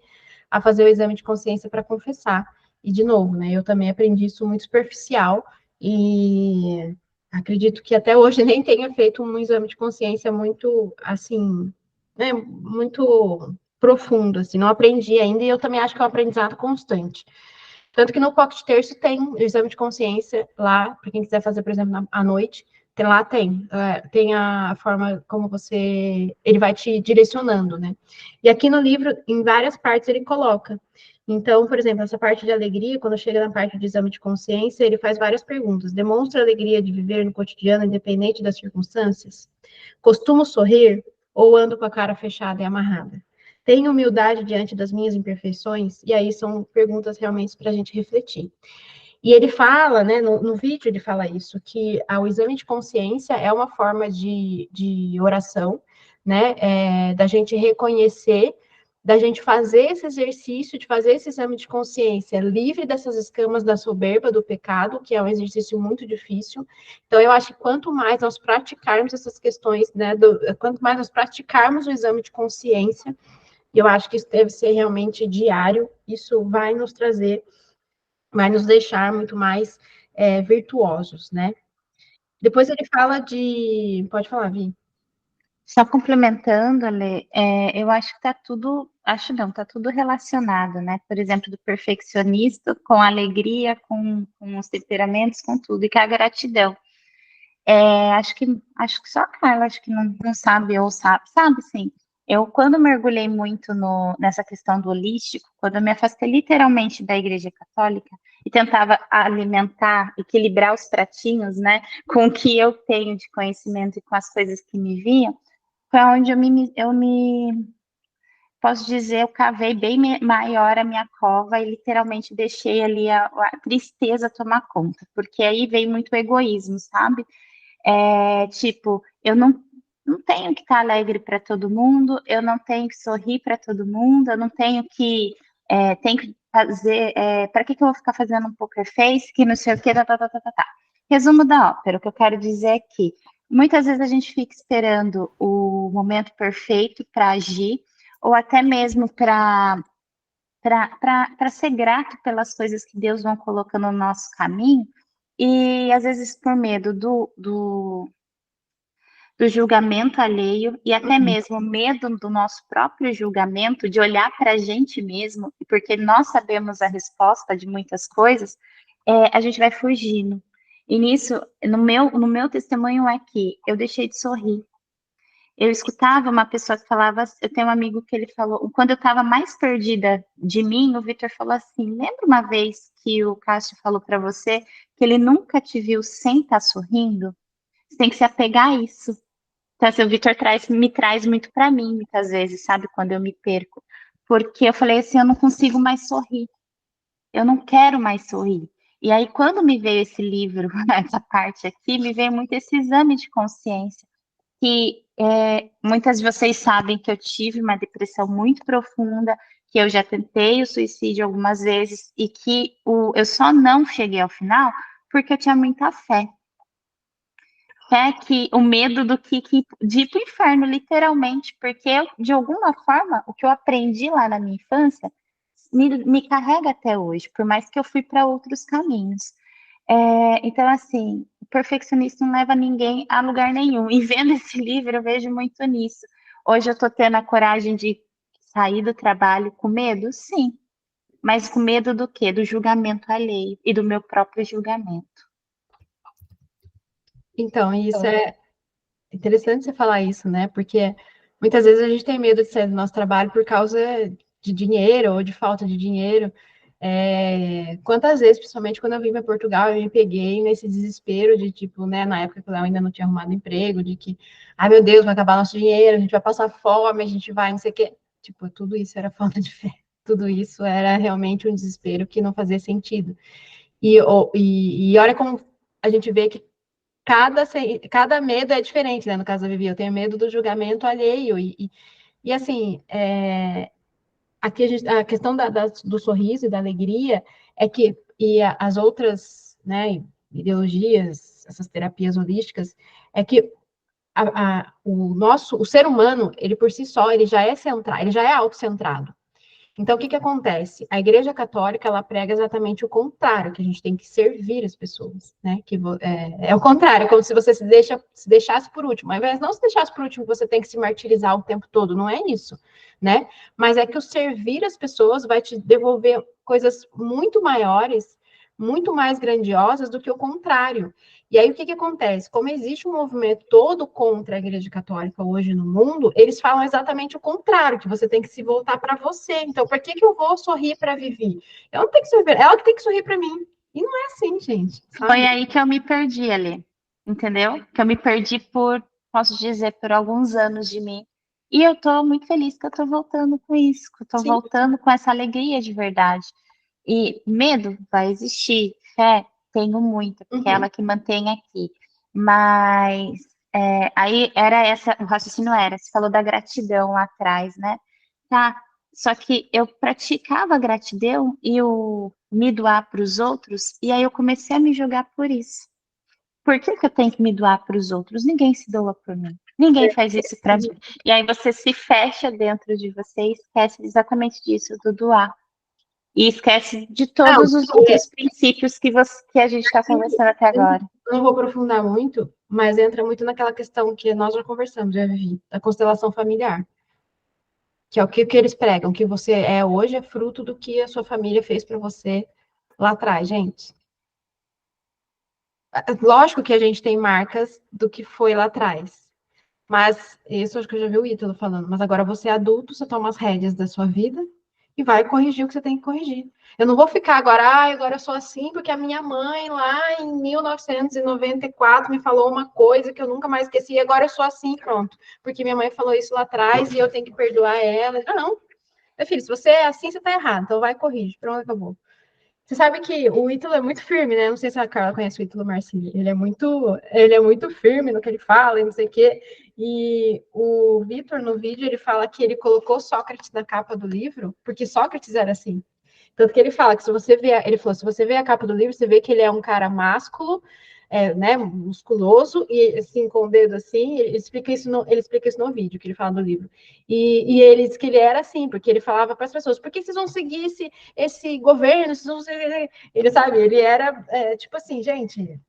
a fazer o exame de consciência para confessar. E, de novo, né, eu também aprendi isso muito superficial e acredito que até hoje nem tenha feito um exame de consciência muito, assim, né, muito profundo, assim, não aprendi ainda e eu também acho que é um aprendizado constante. Tanto que no Pocket Terço tem o exame de consciência lá, para quem quiser fazer, por exemplo, à noite, tem a forma como ele vai te direcionando, né? E aqui no livro, em várias partes, ele coloca. Então, por exemplo, essa parte de alegria, quando chega na parte de exame de consciência, ele faz várias perguntas. Demonstra alegria de viver no cotidiano, independente das circunstâncias? Costumo sorrir ou ando com a cara fechada e amarrada? Tenho humildade diante das minhas imperfeições? E aí são perguntas realmente para a gente refletir. E ele fala, né, no vídeo ele fala isso, que o exame de consciência é uma forma de oração, né, da gente reconhecer, da gente fazer esse exercício, de fazer esse exame de consciência livre dessas escamas da soberba, do pecado, que é um exercício muito difícil. Então, eu acho que quanto mais nós praticarmos essas questões, né, quanto mais nós praticarmos o exame de consciência, e eu acho que isso deve ser realmente diário, isso vai nos deixar muito mais virtuosos, né? Depois ele fala de... Pode falar, Vi. Só complementando, Ale, eu acho que tá tudo relacionado, né? Por exemplo, do perfeccionista com a alegria, com os temperamentos, com tudo, e com a gratidão. Acho que só a Carla, acho que não sabe, ou sabe sim. Eu, quando mergulhei muito nessa questão do holístico, quando eu me afastei literalmente da Igreja Católica e tentava alimentar, equilibrar os pratinhos, né, com o que eu tenho de conhecimento e com as coisas que me vinham, foi onde posso dizer, eu cavei bem maior a minha cova e literalmente deixei ali a tristeza tomar conta, porque aí veio muito egoísmo, sabe? Tipo, eu não tenho que estar alegre para todo mundo, eu não tenho que sorrir para todo mundo, eu não tenho tenho que fazer, para que eu vou ficar fazendo um poker face, que não sei o que, tá. Resumo da ópera, o que eu quero dizer é que muitas vezes a gente fica esperando o momento perfeito para agir, ou até mesmo para para ser grato pelas coisas que Deus vão colocando no nosso caminho, e às vezes por medo do julgamento alheio, e até mesmo medo do nosso próprio julgamento, de olhar para a gente mesmo, porque nós sabemos a resposta de muitas coisas, a gente vai fugindo. E nisso, no meu testemunho é que eu deixei de sorrir. Eu escutava uma pessoa que falava, eu tenho um amigo que ele falou, quando eu estava mais perdida de mim, o Vitor falou assim, lembra uma vez que o Cássio falou para você que ele nunca te viu sem estar sorrindo? Você tem que se apegar a isso. Então, assim, o Vitor me traz muito para mim, muitas vezes, sabe, quando eu me perco. Porque eu falei assim, eu não consigo mais sorrir. Eu não quero mais sorrir. E aí, quando me veio esse livro, essa parte aqui, me veio muito esse exame de consciência. Que muitas de vocês sabem que eu tive uma depressão muito profunda, que eu já tentei o suicídio algumas vezes, e que eu só não cheguei ao final porque eu tinha muita fé. Que o medo de ir para o inferno, literalmente, porque eu, de alguma forma, o que eu aprendi lá na minha infância me carrega até hoje, por mais que eu fui para outros caminhos. Então, assim, o perfeccionismo não leva ninguém a lugar nenhum. E vendo esse livro, eu vejo muito nisso. Hoje eu estou tendo a coragem de sair do trabalho com medo? Sim. Mas com medo do quê? Do julgamento alheio e do meu próprio julgamento. Então, isso é interessante você falar isso, né? Porque muitas vezes a gente tem medo de sair do nosso trabalho por causa de dinheiro ou de falta de dinheiro. Quantas vezes, principalmente quando eu vim para Portugal, eu me peguei nesse desespero de, tipo, né, na época que eu ainda não tinha arrumado emprego, de que, ai meu Deus, vai acabar nosso dinheiro, a gente vai passar fome, a gente vai, não sei o quê. Tipo, tudo isso era falta de fé. Tudo isso era realmente um desespero que não fazia sentido. E olha como a gente vê que cada medo é diferente, né? No caso da Vivi, eu tenho medo do julgamento alheio. E assim, aqui a questão do sorriso e da alegria é que, as outras, né, ideologias, essas terapias holísticas, é que o ser humano, ele por si só, ele já é centrado, ele já é autocentrado. Então, o que acontece? A Igreja Católica, ela prega exatamente o contrário, que a gente tem que servir as pessoas, né? É o contrário, como se você se deixasse por último. Ao invés de não se deixasse por último, você tem que se martirizar o tempo todo, não é isso, né? Mas é que o servir as pessoas vai te devolver coisas muito maiores, muito mais grandiosas do que o contrário. E aí, o que acontece? Como existe um movimento todo contra a Igreja Católica hoje no mundo, eles falam exatamente o contrário, que você tem que se voltar para você. Então, por que eu vou sorrir para Vivi? Eu não tenho que sorrir, ela que tem que sorrir para mim. E não é assim, gente. Sabe? Foi aí que eu me perdi ali, entendeu? Que eu me perdi posso dizer, por alguns anos de mim. E eu tô muito feliz que eu tô voltando com isso, que eu tô voltando com essa alegria de verdade. E medo vai existir, fé, tenho muita, porque é ela que mantém aqui. Mas aí o raciocínio era, você falou da gratidão lá atrás, né? Tá, só que eu praticava a gratidão e o me doar para os outros, e aí eu comecei a me julgar por isso. Por que eu tenho que me doar para os outros? Ninguém se doa por mim. Ninguém faz isso para mim. E aí você se fecha dentro de você e esquece exatamente disso, do doar. E esquece de todos os outros princípios que a gente está conversando até agora. Eu não vou aprofundar muito, mas entra muito naquela questão que nós já conversamos, já vivi, da constelação familiar. Que é o que eles pregam, que você é hoje é fruto do que a sua família fez para você lá atrás, gente. Lógico que a gente tem marcas do que foi lá atrás. Mas isso acho que eu já vi o Ítalo falando. Mas agora você é adulto, você toma as rédeas da sua vida e vai corrigir o que você tem que corrigir. Eu não vou ficar agora eu sou assim porque a minha mãe lá em 1994 me falou uma coisa que eu nunca mais esqueci e agora eu sou assim, pronto. Porque minha mãe falou isso lá atrás e eu tenho que perdoar ela. Não. Meu filho, se você é assim, você tá errado. Então vai, corrige. Pronto, acabou. Você sabe que o Ítalo é muito firme, né? Não sei se a Carla conhece o Ítalo Marcilli. Ele é muito firme no que ele fala e não sei o quê. E o Vitor, no vídeo, ele fala que ele colocou Sócrates na capa do livro, porque Sócrates era assim. Tanto que ele fala que se você vê, ele falou, se você vê a capa do livro, você vê que ele é um cara másculo, né, musculoso, e assim, com o dedo assim, ele explica isso no vídeo que ele fala no livro. E ele diz que ele era assim, porque ele falava para as pessoas, por que vocês vão seguir esse governo? Vocês vão seguir... Ele, sabe, ele era, tipo assim, gente...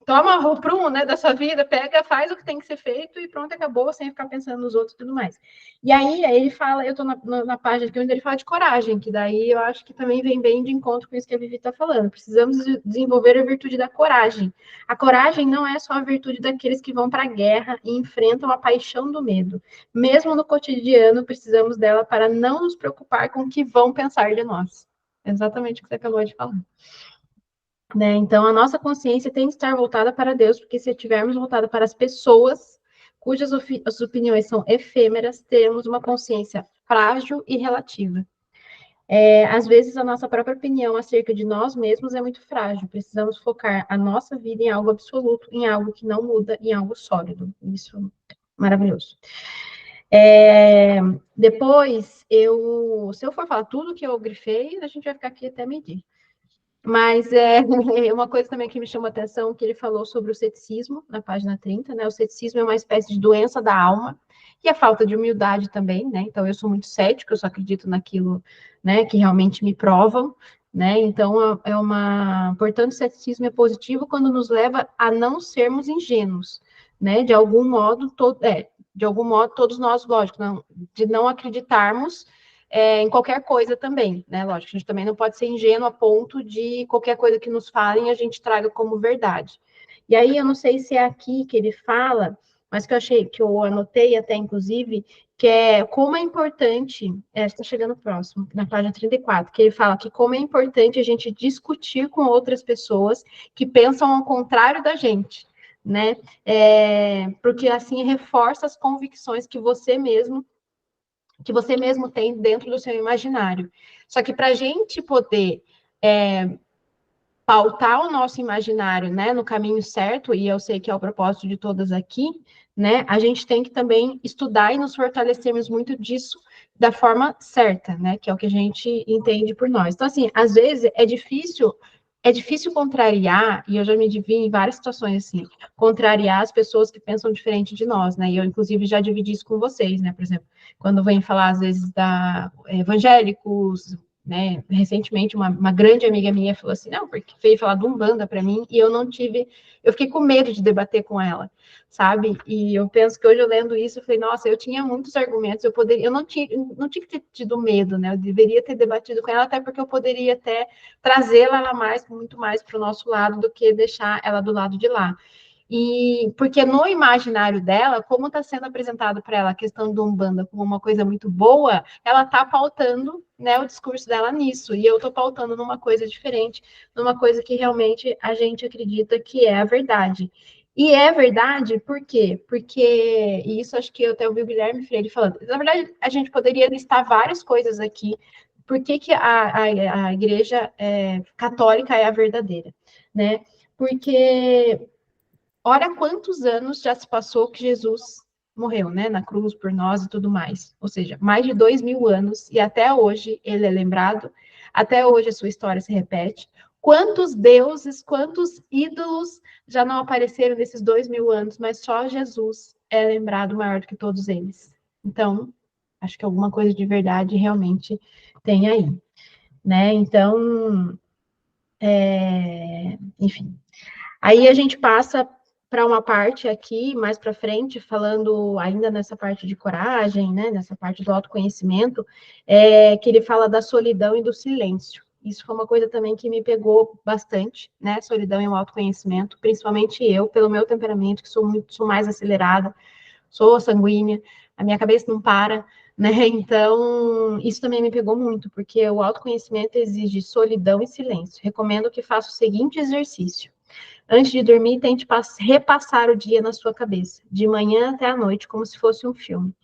toma o prumo, né, da sua vida, pega, faz o que tem que ser feito e pronto, acabou, sem ficar pensando nos outros e tudo mais. E aí ele fala, eu estou na página aqui onde ele fala de coragem, que daí eu acho que também vem bem de encontro com isso que a Vivi está falando. Precisamos desenvolver a virtude da coragem. A coragem não é só a virtude daqueles que vão para a guerra e enfrentam a paixão do medo. Mesmo no cotidiano, precisamos dela para não nos preocupar com o que vão pensar de nós. Exatamente o que você acabou de falar. Né? Então, a nossa consciência tem que estar voltada para Deus, porque se estivermos voltada para as pessoas cujas as opiniões são efêmeras, teremos uma consciência frágil e relativa. Às vezes, a nossa própria opinião acerca de nós mesmos é muito frágil. Precisamos focar a nossa vida em algo absoluto, em algo que não muda, em algo sólido. Isso é maravilhoso. Depois, se eu for falar tudo que eu grifei, a gente vai ficar aqui até meio-dia. Mas uma coisa também que me chamou a atenção, que ele falou sobre o ceticismo, na página 30, né? O ceticismo é uma espécie de doença da alma, e a falta de humildade também, né? Então, eu sou muito cético, eu só acredito naquilo, né, que realmente me provam, né? Então, portanto, o ceticismo é positivo quando nos leva a não sermos ingênuos, né? De algum modo, todos nós, lógico, de não acreditarmos em qualquer coisa também, né? Lógico, a gente também não pode ser ingênuo a ponto de qualquer coisa que nos falem a gente traga como verdade. E aí, eu não sei se é aqui que ele fala, mas que eu anotei até, inclusive, que é como é importante, está chegando próximo, na página 34, que ele fala que como é importante a gente discutir com outras pessoas que pensam ao contrário da gente, né? Porque assim reforça as convicções que você mesmo tem dentro do seu imaginário. Só que para a gente poder pautar o nosso imaginário, né, no caminho certo, e eu sei que é o propósito de todas aqui, né, a gente tem que também estudar e nos fortalecermos muito disso da forma certa, né, que é o que a gente entende por nós. Então, assim, às vezes é difícil contrariar, e eu já me vi em várias situações assim, contrariar as pessoas que pensam diferente de nós, né? E eu, inclusive, já dividi isso com vocês, né? Por exemplo, quando vem falar, às vezes, da evangélicos, né? Recentemente, uma grande amiga minha falou assim, não, porque veio falar de Umbanda para mim, e eu fiquei com medo de debater com ela, sabe? E eu penso que hoje, eu lendo isso, eu falei, nossa, eu tinha muitos argumentos, eu não tinha que ter tido medo, né? Eu deveria ter debatido com ela, até porque eu poderia até trazê-la muito mais para o nosso lado do que deixar ela do lado de lá. E porque no imaginário dela, como está sendo apresentado para ela a questão do Umbanda como uma coisa muito boa, ela está pautando, né, o discurso dela nisso, e eu estou pautando numa coisa diferente, numa coisa que realmente a gente acredita que é a verdade. E é verdade, por quê? Porque, e isso acho que eu até ouvi o Guilherme Freire falando, na verdade, a gente poderia listar várias coisas aqui, por que a igreja católica é a verdadeira, né? Porque ora, quantos anos já se passou que Jesus morreu, né, na cruz por nós e tudo mais. Ou seja, mais de 2000 anos, e até hoje ele é lembrado, até hoje a sua história se repete. Quantos deuses, quantos ídolos já não apareceram nesses 2000 anos, mas só Jesus é lembrado maior do que todos eles. Então, acho que alguma coisa de verdade realmente tem aí, né? Então, enfim. Aí a gente passa para uma parte aqui, mais para frente, falando ainda nessa parte de coragem, né, nessa parte do autoconhecimento, que ele fala da solidão e do silêncio. Isso foi uma coisa também que me pegou bastante, né, solidão e o autoconhecimento, principalmente eu, pelo meu temperamento, que sou mais acelerada, sou sanguínea, a minha cabeça não para, né, então isso também me pegou muito, porque o autoconhecimento exige solidão e silêncio. Recomendo que faça o seguinte exercício. Antes de dormir, tente repassar o dia na sua cabeça, de manhã até a noite, como se fosse um filme.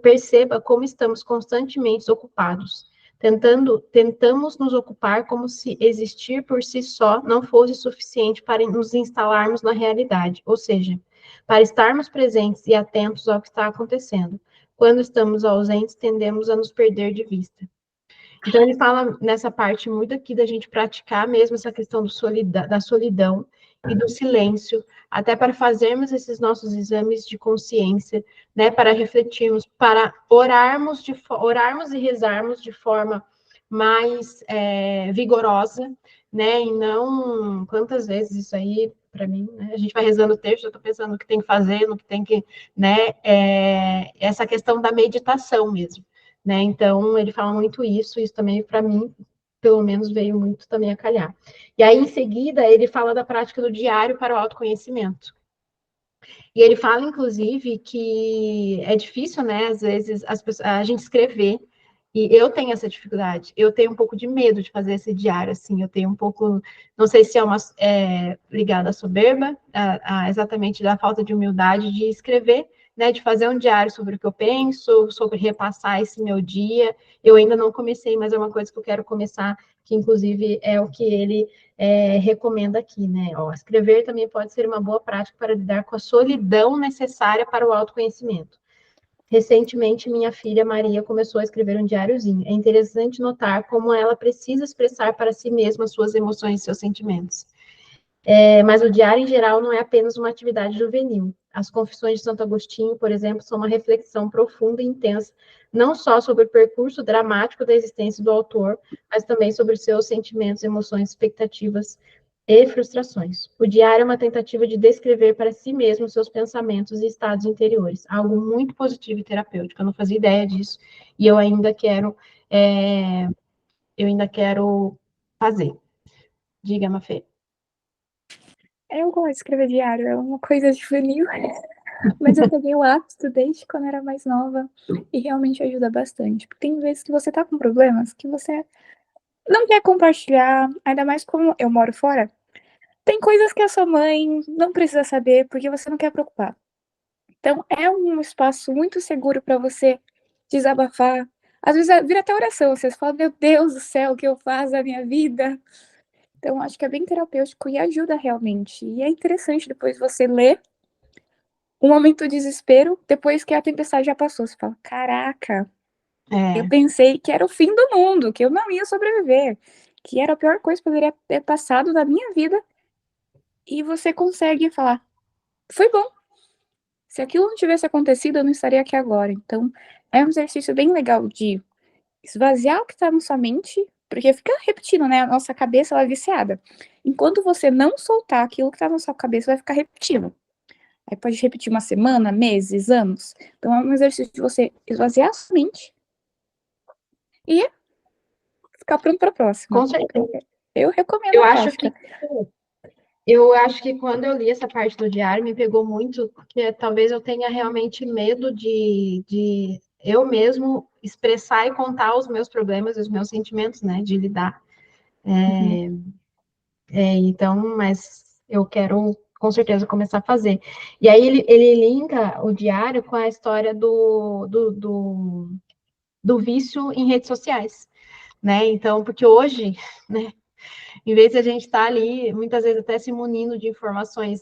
Perceba como estamos constantemente ocupados. Tentamos nos ocupar como se existir por si só não fosse suficiente para nos instalarmos na realidade, ou seja, para estarmos presentes e atentos ao que está acontecendo. Quando estamos ausentes, tendemos a nos perder de vista. Então, ele fala nessa parte muito aqui da gente praticar mesmo essa questão da solidão e do silêncio, até para fazermos esses nossos exames de consciência, né, para refletirmos, para orarmos e rezarmos de forma mais vigorosa, né, e não, quantas vezes isso aí, para mim, né, a gente vai rezando o texto, eu estou pensando no que tem que fazer, no que tem que, né, essa questão da meditação mesmo, né, então ele fala muito isso também para mim, pelo menos veio muito também a calhar. E aí, em seguida, ele fala da prática do diário para o autoconhecimento. E ele fala, inclusive, que é difícil, né, às vezes, a gente escrever, e eu tenho essa dificuldade, eu tenho um pouco de medo de fazer esse diário, assim, eu tenho um pouco, não sei se ligada à soberba, exatamente da falta de humildade de escrever, né, de fazer um diário sobre o que eu penso, sobre repassar esse meu dia. Eu ainda não comecei, mas é uma coisa que eu quero começar, que inclusive é o que ele recomenda aqui, né? Ó, escrever também pode ser uma boa prática para lidar com a solidão necessária para o autoconhecimento. Recentemente, minha filha Maria começou a escrever um diáriozinho. É interessante notar como ela precisa expressar para si mesma suas emoções e seus sentimentos. Mas o diário, em geral, não é apenas uma atividade juvenil. As Confissões de Santo Agostinho, por exemplo, são uma reflexão profunda e intensa, não só sobre o percurso dramático da existência do autor, mas também sobre seus sentimentos, emoções, expectativas e frustrações. O diário é uma tentativa de descrever para si mesmo seus pensamentos e estados interiores, algo muito positivo e terapêutico. Eu não fazia ideia disso, e eu ainda quero fazer. Diga, Mafê. Eu gosto de escrever diário, é uma coisa juvenil, mas eu peguei o hábito desde quando era mais nova e realmente ajuda bastante. Porque tem vezes que você tá com problemas que você não quer compartilhar, ainda mais como eu moro fora. Tem coisas que a sua mãe não precisa saber porque você não quer preocupar. Então, é um espaço muito seguro para você desabafar. Às vezes vira até oração, você fala, meu Deus do céu, o que eu faço da minha vida? Então, acho que é bem terapêutico e ajuda realmente. E é interessante depois você ler um momento de desespero, depois que a tempestade já passou. Você fala, caraca, eu pensei que era o fim do mundo, que eu não ia sobreviver, que era a pior coisa que poderia ter passado na minha vida. E você consegue falar, foi bom. Se aquilo não tivesse acontecido, eu não estaria aqui agora. Então, é um exercício bem legal de esvaziar o que está na sua mente, porque fica repetindo, né? A nossa cabeça, ela é viciada. Enquanto você não soltar aquilo que está na sua cabeça, vai ficar repetindo. Aí pode repetir uma semana, meses, anos. Então, é um exercício de você esvaziar a sua mente e ficar pronto para a próxima. Com certeza. Eu recomendo a prática. Eu acho que quando eu li essa parte do diário, me pegou muito, porque talvez eu tenha realmente medo de eu mesmo expressar e contar os meus problemas e os meus sentimentos, né, de lidar. Então, mas eu quero, com certeza, começar a fazer. E aí ele linka o diário com a história do vício em redes sociais, né? Então, porque hoje, né, em vez de a gente estar ali, muitas vezes até se munindo de informações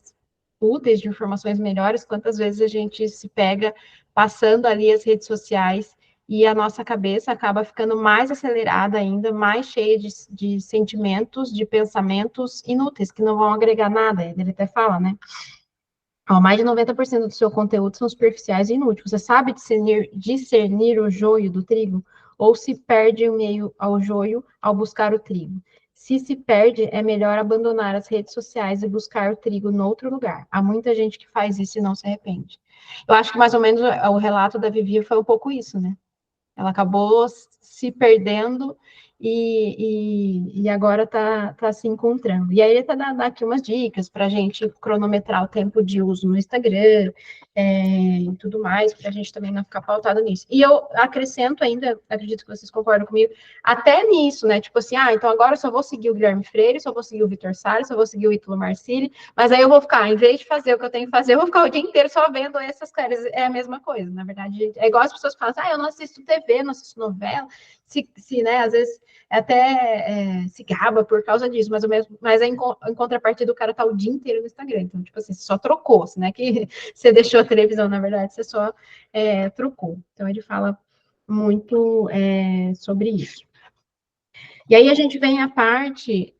úteis, de informações melhores, quantas vezes a gente se pega passando ali as redes sociais e a nossa cabeça acaba ficando mais acelerada ainda, mais cheia de sentimentos, de pensamentos inúteis, que não vão agregar nada. Ele até fala, né? Ó, mais de 90% do seu conteúdo são superficiais e inúteis. Você sabe discernir o joio do trigo? Ou se perde em meio ao joio ao buscar o trigo? Se perde, é melhor abandonar as redes sociais e buscar o trigo em outro lugar. Há muita gente que faz isso e não se arrepende. Eu acho que mais ou menos o relato da Vivi foi um pouco isso, né? Ela acabou se perdendo e agora está se encontrando. E aí ele está dando aqui umas dicas para a gente cronometrar o tempo de uso no Instagram e tudo mais, para a gente também não ficar pautado nisso. E eu acrescento ainda, acredito que vocês concordam comigo, até nisso, né? Tipo assim, então agora eu só vou seguir o Guilherme Freire, só vou seguir o Vitor Salles, só vou seguir o Ítalo Marcilli, mas aí eu vou ficar, em vez de fazer o que eu tenho que fazer, eu vou ficar o dia inteiro só vendo essas caras. É a mesma coisa, na verdade. É igual as pessoas falam assim, eu não assisto TV, não assisto novela, né, às vezes até se gaba por causa disso, mas em contrapartida o cara tá o dia inteiro no Instagram, então, tipo assim, você só trocou, né, que você deixou a televisão, na verdade, você só trocou. Então, ele fala muito sobre isso. E aí a gente vem à parte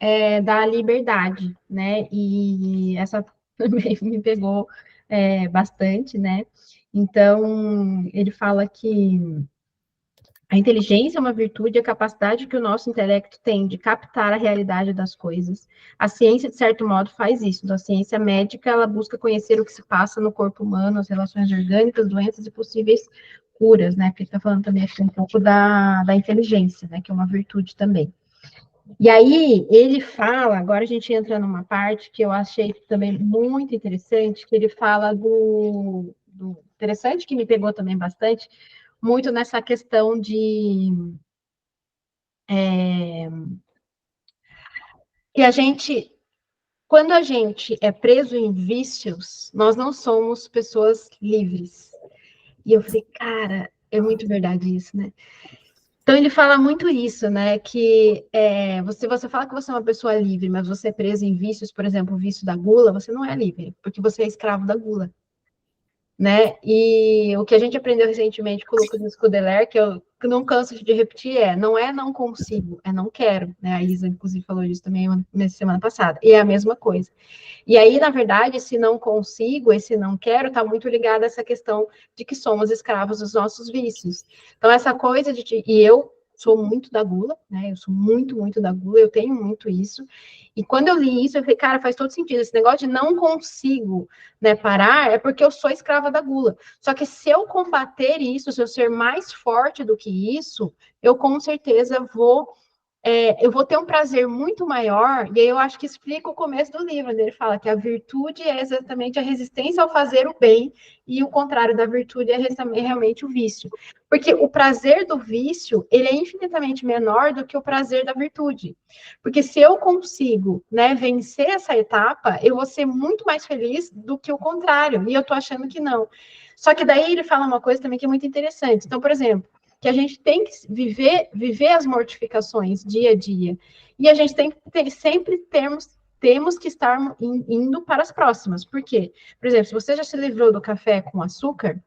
da liberdade, né? E essa também me pegou bastante, né? Então, ele fala que a inteligência é uma virtude, a capacidade que o nosso intelecto tem de captar a realidade das coisas. A ciência, de certo modo, faz isso. Então, a ciência médica, ela busca conhecer o que se passa no corpo humano, as relações orgânicas, doenças e possíveis curas, né? Porque ele está falando também aqui um pouco da inteligência, né? Que é uma virtude também. E aí, ele fala, agora a gente entra numa parte que eu achei também muito interessante, que ele fala do interessante, que me pegou também bastante, muito nessa questão de que a gente, quando a gente é preso em vícios, nós não somos pessoas livres. E eu falei, cara, é muito verdade isso, né? Então ele fala muito isso, né? Que você fala que você é uma pessoa livre, mas você é preso em vícios, por exemplo, o vício da gula, você não é livre, porque você é escravo da gula. Né? E o que a gente aprendeu recentemente com o Lucas Scudeler, que eu não canso de repetir, não é não consigo, é não quero, né? A Isa, inclusive, falou isso também na semana passada, e é a mesma coisa. E aí, na verdade, esse não consigo, esse não quero, está muito ligado a essa questão de que somos escravos dos nossos vícios. Então, essa coisa e eu sou muito da gula, né? Eu sou muito, muito da gula, eu tenho muito isso. E quando eu li isso, eu falei, cara, faz todo sentido. Esse negócio de não consigo, né, parar, é porque eu sou escrava da gula. Só que se eu combater isso, se eu ser mais forte do que isso, eu com certeza eu vou ter um prazer muito maior, e aí eu acho que explica o começo do livro, onde ele fala que a virtude é exatamente a resistência ao fazer o bem, e o contrário da virtude é realmente o vício. Porque o prazer do vício, ele é infinitamente menor do que o prazer da virtude. Porque se eu consigo, né, vencer essa etapa, eu vou ser muito mais feliz do que o contrário, e eu tô achando que não. Só que daí ele fala uma coisa também que é muito interessante. Então, por exemplo, que a gente tem que viver as mortificações dia a dia. E a gente tem que sempre temos que estar indo para as próximas. Por quê? Por exemplo, se você já se livrou do café com açúcar,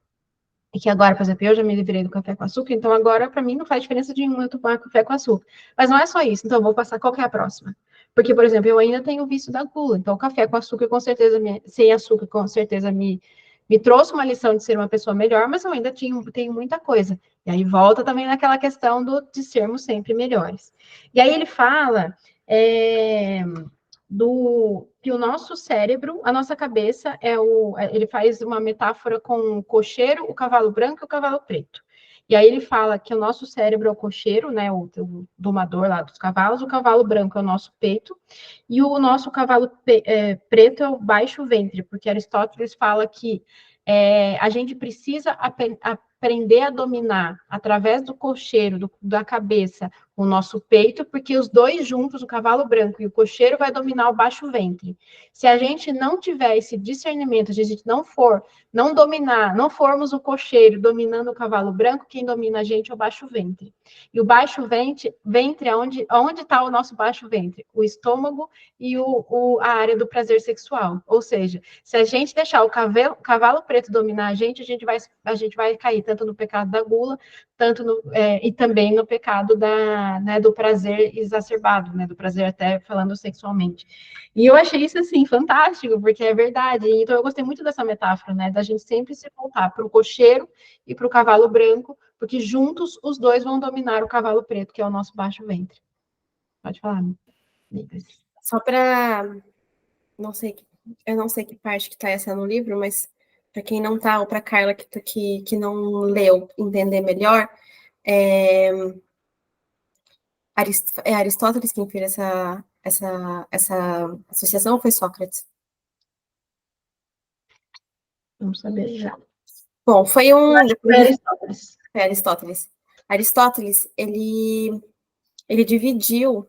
e que agora, por exemplo, eu já me livrei do café com açúcar, então agora, para mim, não faz diferença nenhuma eu tomar café com açúcar. Mas não é só isso, então eu vou passar qual que é a próxima. Porque, por exemplo, eu ainda tenho o vício da gula, então o café com açúcar, com certeza, sem açúcar, com certeza me trouxe uma lição de ser uma pessoa melhor, mas eu ainda tenho muita coisa. E aí volta também naquela questão de sermos sempre melhores. E aí ele fala que o nosso cérebro, a nossa cabeça ele faz uma metáfora com o cocheiro, o cavalo branco e o cavalo preto. E aí ele fala que o nosso cérebro é o cocheiro, né, o domador lá dos cavalos, o cavalo branco é o nosso peito, e o nosso cavalo preto é o baixo ventre, porque Aristóteles fala que a gente precisa aprender a dominar, através do cocheiro, da cabeça, o nosso peito, porque os dois juntos, o cavalo branco e o cocheiro, vai dominar o baixo ventre. Se a gente não tiver esse discernimento, se a gente não dominar, não formos o cocheiro dominando o cavalo branco, quem domina a gente é o baixo ventre. E o baixo ventre é onde está o nosso baixo ventre? O estômago e a área do prazer sexual. Ou seja, se a gente deixar o cavalo preto dominar a gente vai cair tanto no pecado da gula, e também no pecado do prazer exacerbado, né, do prazer até falando sexualmente. E eu achei isso, assim, fantástico, porque é verdade. Então, eu gostei muito dessa metáfora, né, da gente sempre se voltar para o cocheiro e para o cavalo branco, porque juntos os dois vão dominar o cavalo preto, que é o nosso baixo ventre. Pode falar, Nicolas. Só para... eu não sei que parte que está essa no livro, mas para quem não está, ou para Carla que não leu, entender melhor, é Aristóteles quem fez essa associação ou foi Sócrates? Vamos saber já. Bom, foi Aristóteles. Foi Aristóteles. Aristóteles, ele dividiu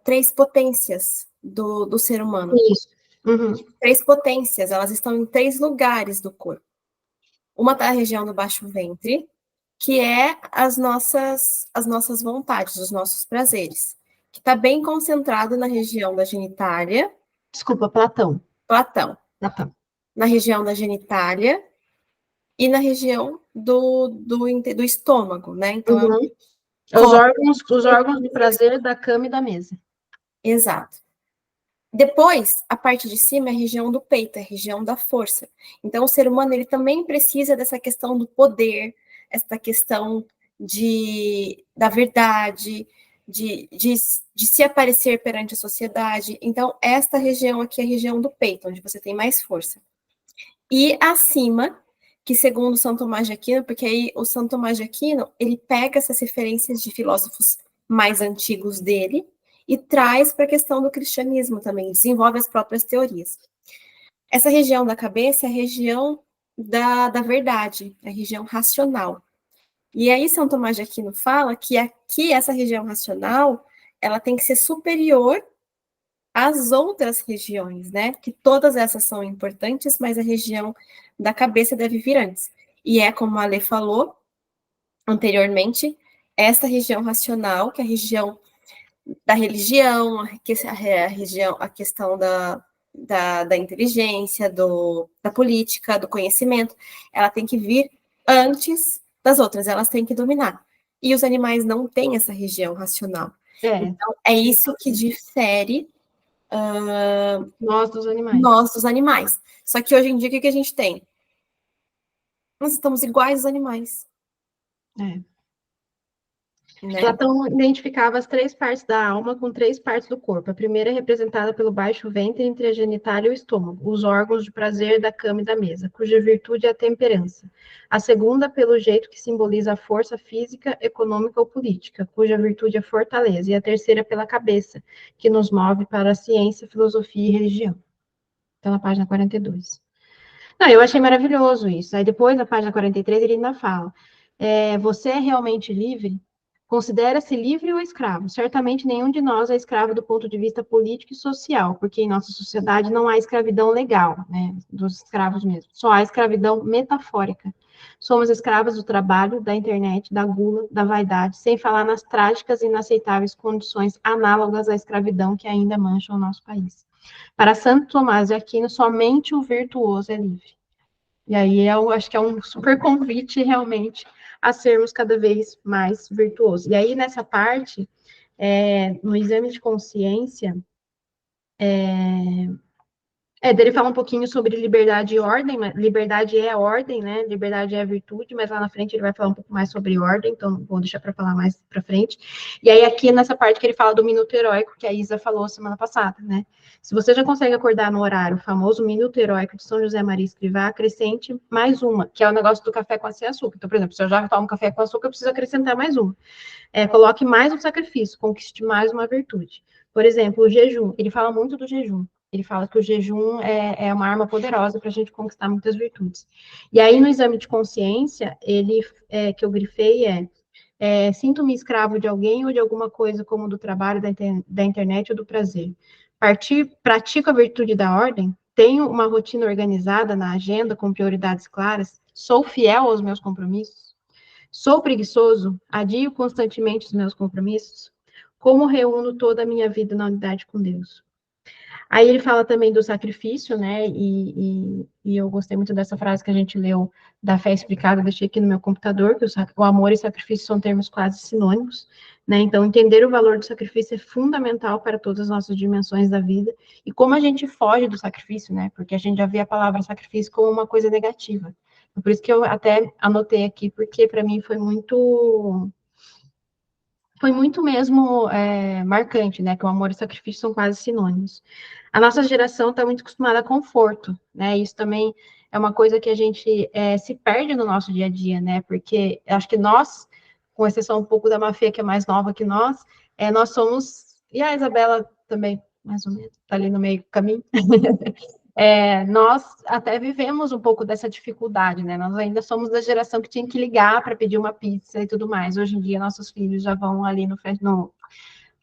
3 potências do ser humano. Isso. Uhum. 3 potências, elas estão em 3 lugares do corpo. Uma está na região do baixo ventre, que é as nossas vontades, os nossos prazeres, que está bem concentrado na região da genitália. Desculpa, Platão. Platão. Na região da genitália e na região do estômago, né? Então, Os órgãos de prazer da cama e da mesa. Exato. Depois, a parte de cima é a região do peito, é a região da força. Então, o ser humano, ele também precisa dessa questão do poder, essa questão da verdade, de se aparecer perante a sociedade. Então, esta região aqui é a região do peito, onde você tem mais força. E acima, que segundo São Tomás de Aquino, porque aí o São Tomás de Aquino, ele pega essas referências de filósofos mais antigos dele e traz para a questão do cristianismo também, desenvolve as próprias teorias. Essa região da cabeça é a região da verdade, a região racional. E aí São Tomás de Aquino fala que aqui, essa região racional, ela tem que ser superior às outras regiões, né? Que todas essas são importantes, mas a região da cabeça deve vir antes. E é como a Lê falou anteriormente, essa região racional, que é a região da religião, a questão da inteligência, da política, do conhecimento, ela tem que vir antes das outras, elas têm que dominar. E os animais não têm essa região racional. Então, é isso que difere nós dos animais. Só que hoje em dia, o que a gente tem? Nós estamos iguais aos animais. Né? Platão identificava as 3 partes da alma com 3 partes do corpo. A primeira é representada pelo baixo ventre entre a genitália e o estômago, os órgãos de prazer da cama e da mesa, cuja virtude é a temperança. A segunda, pelo jeito que simboliza a força física, econômica ou política, cuja virtude é a fortaleza. E a terceira, pela cabeça, que nos move para a ciência, filosofia e religião. Então, na página 42. Não, eu achei maravilhoso isso. Aí depois, na página 43, ele ainda fala, você é realmente livre? Considera-se livre ou escravo? Certamente nenhum de nós é escravo do ponto de vista político e social, porque em nossa sociedade não há escravidão legal, né, dos escravos mesmo. Só há escravidão metafórica. Somos escravos do trabalho, da internet, da gula, da vaidade, sem falar nas trágicas e inaceitáveis condições análogas à escravidão que ainda mancham o nosso país. Para Santo Tomás de Aquino, somente o virtuoso é livre. E aí eu acho que é um super convite realmente a sermos cada vez mais virtuosos. E aí nessa parte, no exame de consciência, dele fala um pouquinho sobre liberdade e ordem, mas liberdade é ordem, né? Liberdade é virtude, mas lá na frente ele vai falar um pouco mais sobre ordem, então vou deixar para falar mais para frente. E aí aqui nessa parte que ele fala do minuto heróico, que a Isa falou semana passada, né? Se você já consegue acordar no horário, o famoso minuto heróico de São José Maria Escrivá, acrescente mais uma, que é o negócio do café com sem açúcar. Então, por exemplo, se eu já tomo café com açúcar, eu preciso acrescentar mais uma. Coloque mais um sacrifício, conquiste mais uma virtude. Por exemplo, o jejum, ele fala muito do jejum. Ele fala que o jejum é uma arma poderosa para a gente conquistar muitas virtudes. E aí, no exame de consciência, que eu grifei sinto-me escravo de alguém ou de alguma coisa, como do trabalho, da internet ou do prazer. Pratico a virtude da ordem, tenho uma rotina organizada na agenda, com prioridades claras, sou fiel aos meus compromissos, sou preguiçoso, adio constantemente os meus compromissos, como reúno toda a minha vida na unidade com Deus. Aí ele fala também do sacrifício, né, e eu gostei muito dessa frase que a gente leu da fé explicada, deixei aqui no meu computador, que o amor e sacrifício são termos quase sinônimos, né, então entender o valor do sacrifício é fundamental para todas as nossas dimensões da vida, e como a gente foge do sacrifício, né, porque a gente já vê a palavra sacrifício como uma coisa negativa, por isso que eu até anotei aqui, porque para mim foi muito mesmo marcante, né, que o amor e o sacrifício são quase sinônimos. A nossa geração está muito acostumada a conforto, né, isso também é uma coisa que a gente se perde no nosso dia a dia, né, porque acho que nós, com exceção um pouco da Mafê, que é mais nova que nós somos, e a Isabela também, mais ou menos, está ali no meio do caminho, nós até vivemos um pouco dessa dificuldade, né? Nós ainda somos da geração que tinha que ligar para pedir uma pizza e tudo mais. Hoje em dia, nossos filhos já vão ali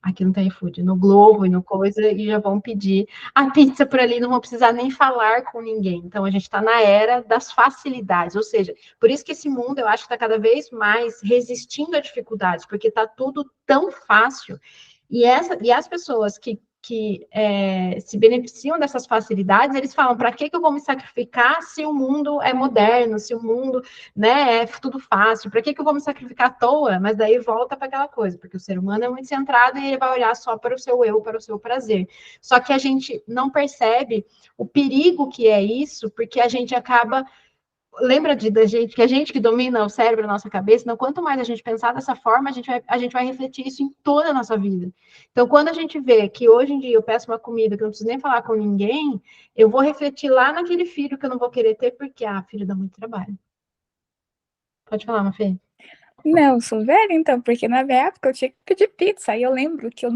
aqui no iFood, no Globo e no Coisa, e já vão pedir a pizza por ali, não vão precisar nem falar com ninguém. Então, a gente está na era das facilidades, ou seja, por isso que esse mundo, eu acho que está cada vez mais resistindo a dificuldades, porque está tudo tão fácil. E as pessoas que se beneficiam dessas facilidades, eles falam, para que eu vou me sacrificar se o mundo é moderno, se o mundo, né, é tudo fácil, para que eu vou me sacrificar à toa? Mas daí volta para aquela coisa, porque o ser humano é muito centrado e ele vai olhar só para o seu eu, para o seu prazer. Só que a gente não percebe o perigo que é isso, porque a gente acaba... Lembra da gente, que a gente que domina o cérebro, a nossa cabeça, então quanto mais a gente pensar dessa forma, a gente vai refletir isso em toda a nossa vida. Então, quando a gente vê que hoje em dia eu peço uma comida que eu não preciso nem falar com ninguém, eu vou refletir lá naquele filho que eu não vou querer ter, porque, filho dá muito trabalho. Pode falar, Mafê? Não, eu sou velha, então, porque na minha época eu tinha que pedir pizza, e eu lembro que eu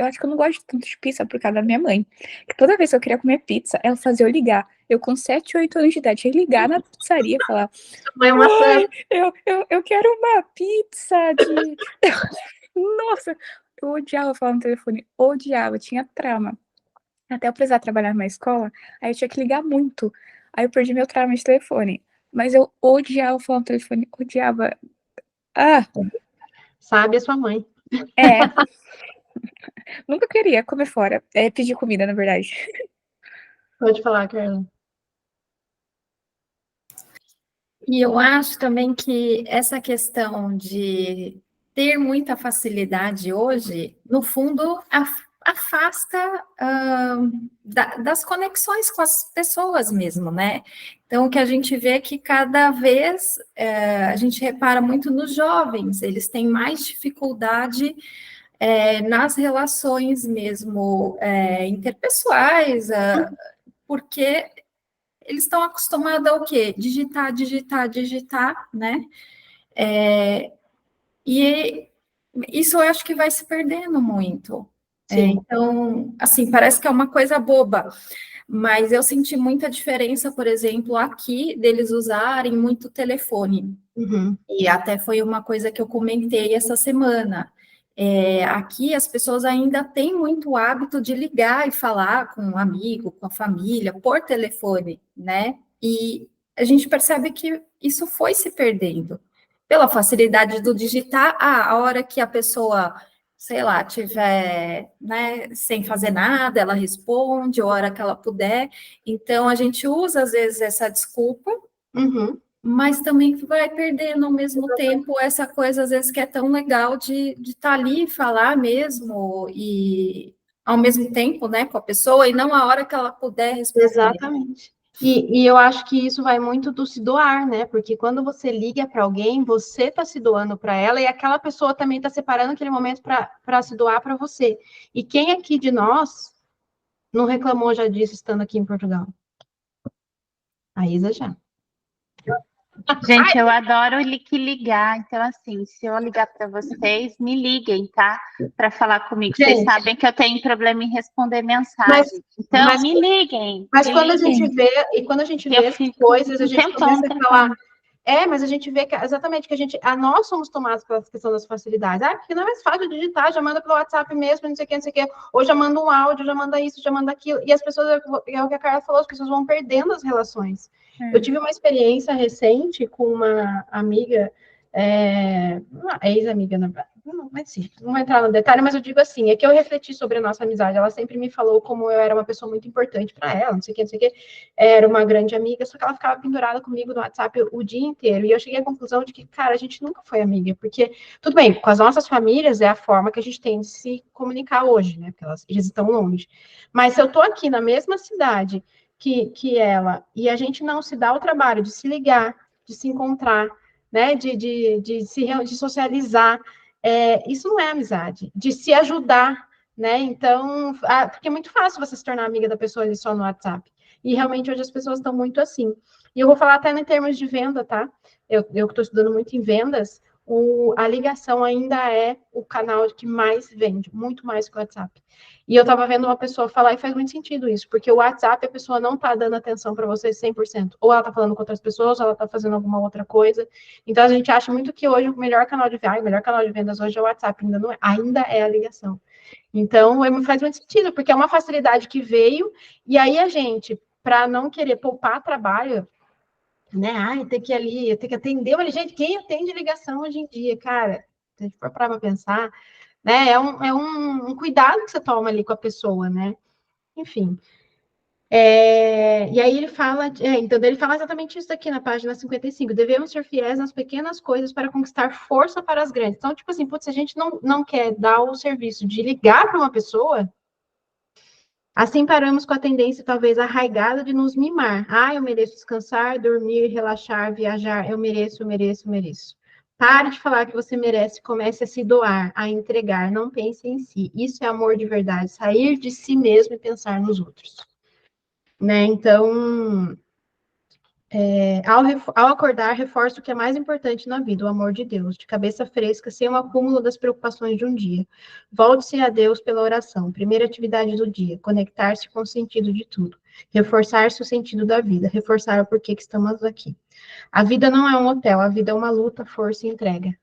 acho que eu não gosto tanto de pizza por causa da minha mãe. Que toda vez que eu queria comer pizza, ela fazia eu ligar. Eu com 7, 8 anos de idade, ia ligar na pizzaria e falar: Mãe, eu quero uma pizza de. Nossa, eu odiava falar no telefone, odiava, tinha trauma. Até eu precisar trabalhar na escola, aí eu tinha que ligar muito. Aí eu perdi meu trauma de telefone. Mas eu odiava falar no telefone, odiava. Sabe a sua mãe. É. Nunca queria comer fora. Pedir comida, na verdade. Pode falar, Carla. E eu acho também que essa questão de ter muita facilidade hoje, no fundo, afasta das conexões com as pessoas mesmo, né? Então, o que a gente vê é que cada vez a gente repara muito nos jovens, eles têm mais dificuldade nas relações mesmo interpessoais, porque eles estão acostumados ao quê? Digitar, né? E isso eu acho que vai se perdendo muito. Então, assim, parece que é uma coisa boba, mas eu senti muita diferença, por exemplo, aqui, deles usarem muito telefone. Uhum. E até foi uma coisa que eu comentei essa semana. Aqui as pessoas ainda têm muito hábito de ligar e falar com um amigo, com a família, por telefone, né? E a gente percebe que isso foi se perdendo. Pela facilidade do digitar, a hora que a pessoa, sei lá, tiver, né, sem fazer nada, ela responde, a hora que ela puder. Então, a gente usa, às vezes, essa desculpa, mas também vai perdendo ao mesmo tempo essa coisa, às vezes, que é tão legal de estar ali e falar mesmo, e ao mesmo tempo, né, com a pessoa, e não a hora que ela puder responder. Exatamente. E eu acho que isso vai muito do se doar, né? Porque quando você liga para alguém, você está se doando para ela e aquela pessoa também está separando aquele momento para se doar para você. E quem aqui de nós não reclamou já disso estando aqui em Portugal? A Isa já. Gente, eu adoro que ligar. Então, assim, se eu ligar para vocês, me liguem, tá? Para falar comigo. Gente, vocês sabem que eu tenho problema em responder mensagem. Então, me liguem. Mas quando a gente vê, e quando a gente vê as coisas, a gente começa a falar. Mas a gente vê que exatamente que nós somos tomados pela questão das facilidades. Porque não é mais fácil digitar, já manda pelo WhatsApp mesmo, não sei o que, ou já manda um áudio, já manda isso, já manda aquilo. E as pessoas, é o que a Carla falou, as pessoas vão perdendo as relações. Eu tive uma experiência recente com uma amiga, uma ex-amiga, mas sim, não vou entrar no detalhe, mas eu digo assim, é que eu refleti sobre a nossa amizade, ela sempre me falou como eu era uma pessoa muito importante para ela, não sei o que, era uma grande amiga, só que ela ficava pendurada comigo no WhatsApp o dia inteiro, e eu cheguei à conclusão de que, cara, a gente nunca foi amiga, porque, tudo bem, com as nossas famílias é a forma que a gente tem de se comunicar hoje, né, porque elas estão longe, mas se eu tô aqui na mesma cidade que ela, e a gente não se dá o trabalho de se ligar, de se encontrar, né, de socializar, isso não é amizade, de se ajudar, né? Então, porque é muito fácil você se tornar amiga da pessoa ali só no WhatsApp. E realmente hoje as pessoas estão muito assim. E eu vou falar até em termos de venda, tá? Eu que estou estudando muito em vendas, a ligação ainda é o canal que mais vende, muito mais que o WhatsApp. E eu estava vendo uma pessoa falar, e faz muito sentido isso, porque o WhatsApp, a pessoa não está dando atenção para você 100%. Ou ela está falando com outras pessoas, ou ela está fazendo alguma outra coisa. Então, a gente acha muito que hoje o melhor canal de vendas hoje é o WhatsApp, ainda não é, ainda é a ligação. Então, faz muito sentido, porque é uma facilidade que veio, e aí a gente, para não querer poupar trabalho, né? Ter que ir ali, ter que atender. Olha, gente, quem atende ligação hoje em dia, cara? Se a gente for parar para pensar, né? É um cuidado que você toma ali com a pessoa, né? Enfim. E aí ele fala, então ele fala exatamente isso aqui na página 55. Devemos ser fiéis nas pequenas coisas para conquistar força para as grandes. Então, tipo assim, putz, se a gente não quer dar o serviço de ligar para uma pessoa, assim paramos com a tendência talvez arraigada de nos mimar. Ah, eu mereço descansar, dormir, relaxar, viajar. Eu mereço, eu mereço, eu mereço. Pare de falar que você merece, comece a se doar, a entregar. Não pense em si. Isso é amor de verdade. Sair de si mesmo e pensar nos outros. Né? Então, ao acordar, reforço o que é mais importante na vida, o amor de Deus, de cabeça fresca, sem o acúmulo das preocupações de um dia. Volte-se a Deus pela oração, primeira atividade do dia, conectar-se com o sentido de tudo, reforçar-se o sentido da vida, reforçar o porquê que estamos aqui. A vida não é um hotel, a vida é uma luta, força e entrega.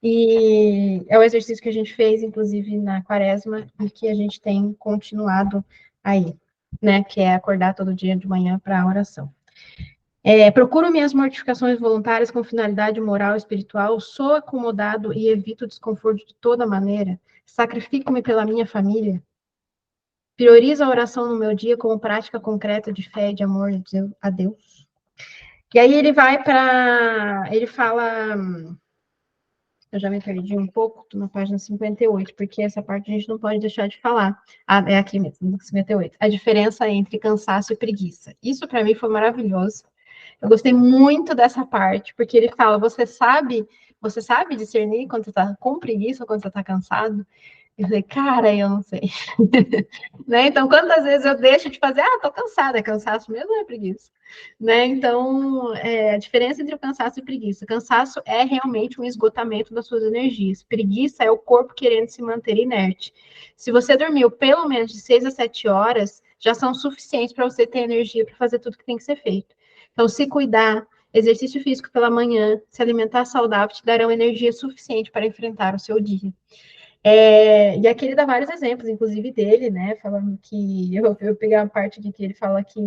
E é o exercício que a gente fez, inclusive, na quaresma, e que a gente tem continuado aí, né, que é acordar todo dia de manhã para a oração. Procuro minhas mortificações voluntárias com finalidade moral e espiritual, sou acomodado e evito o desconforto de toda maneira, sacrifico-me pela minha família, priorizo a oração no meu dia como prática concreta de fé e de amor a Deus. E aí ele fala, eu já me perdi um pouco, estou na página 58, porque essa parte a gente não pode deixar de falar. Ah, é aqui mesmo, 58. A diferença entre cansaço e preguiça. Isso para mim foi maravilhoso. Eu gostei muito dessa parte, porque ele fala, você sabe discernir quando você está com preguiça ou quando você está cansado? Eu falei, cara, eu não sei. Né? Então, quantas vezes eu deixo de fazer? Ah, tô cansada, é cansaço mesmo ou é preguiça? Né? Então, a diferença entre o cansaço e preguiça. Cansaço é realmente um esgotamento das suas energias. Preguiça é o corpo querendo se manter inerte. Se você dormiu pelo menos de 6 a 7 horas, já são suficientes para você ter energia para fazer tudo que tem que ser feito. Então, se cuidar, exercício físico pela manhã, se alimentar saudável, te darão energia suficiente para enfrentar o seu dia. E aqui ele dá vários exemplos, inclusive dele, né, falando que, eu peguei uma parte aqui que ele fala que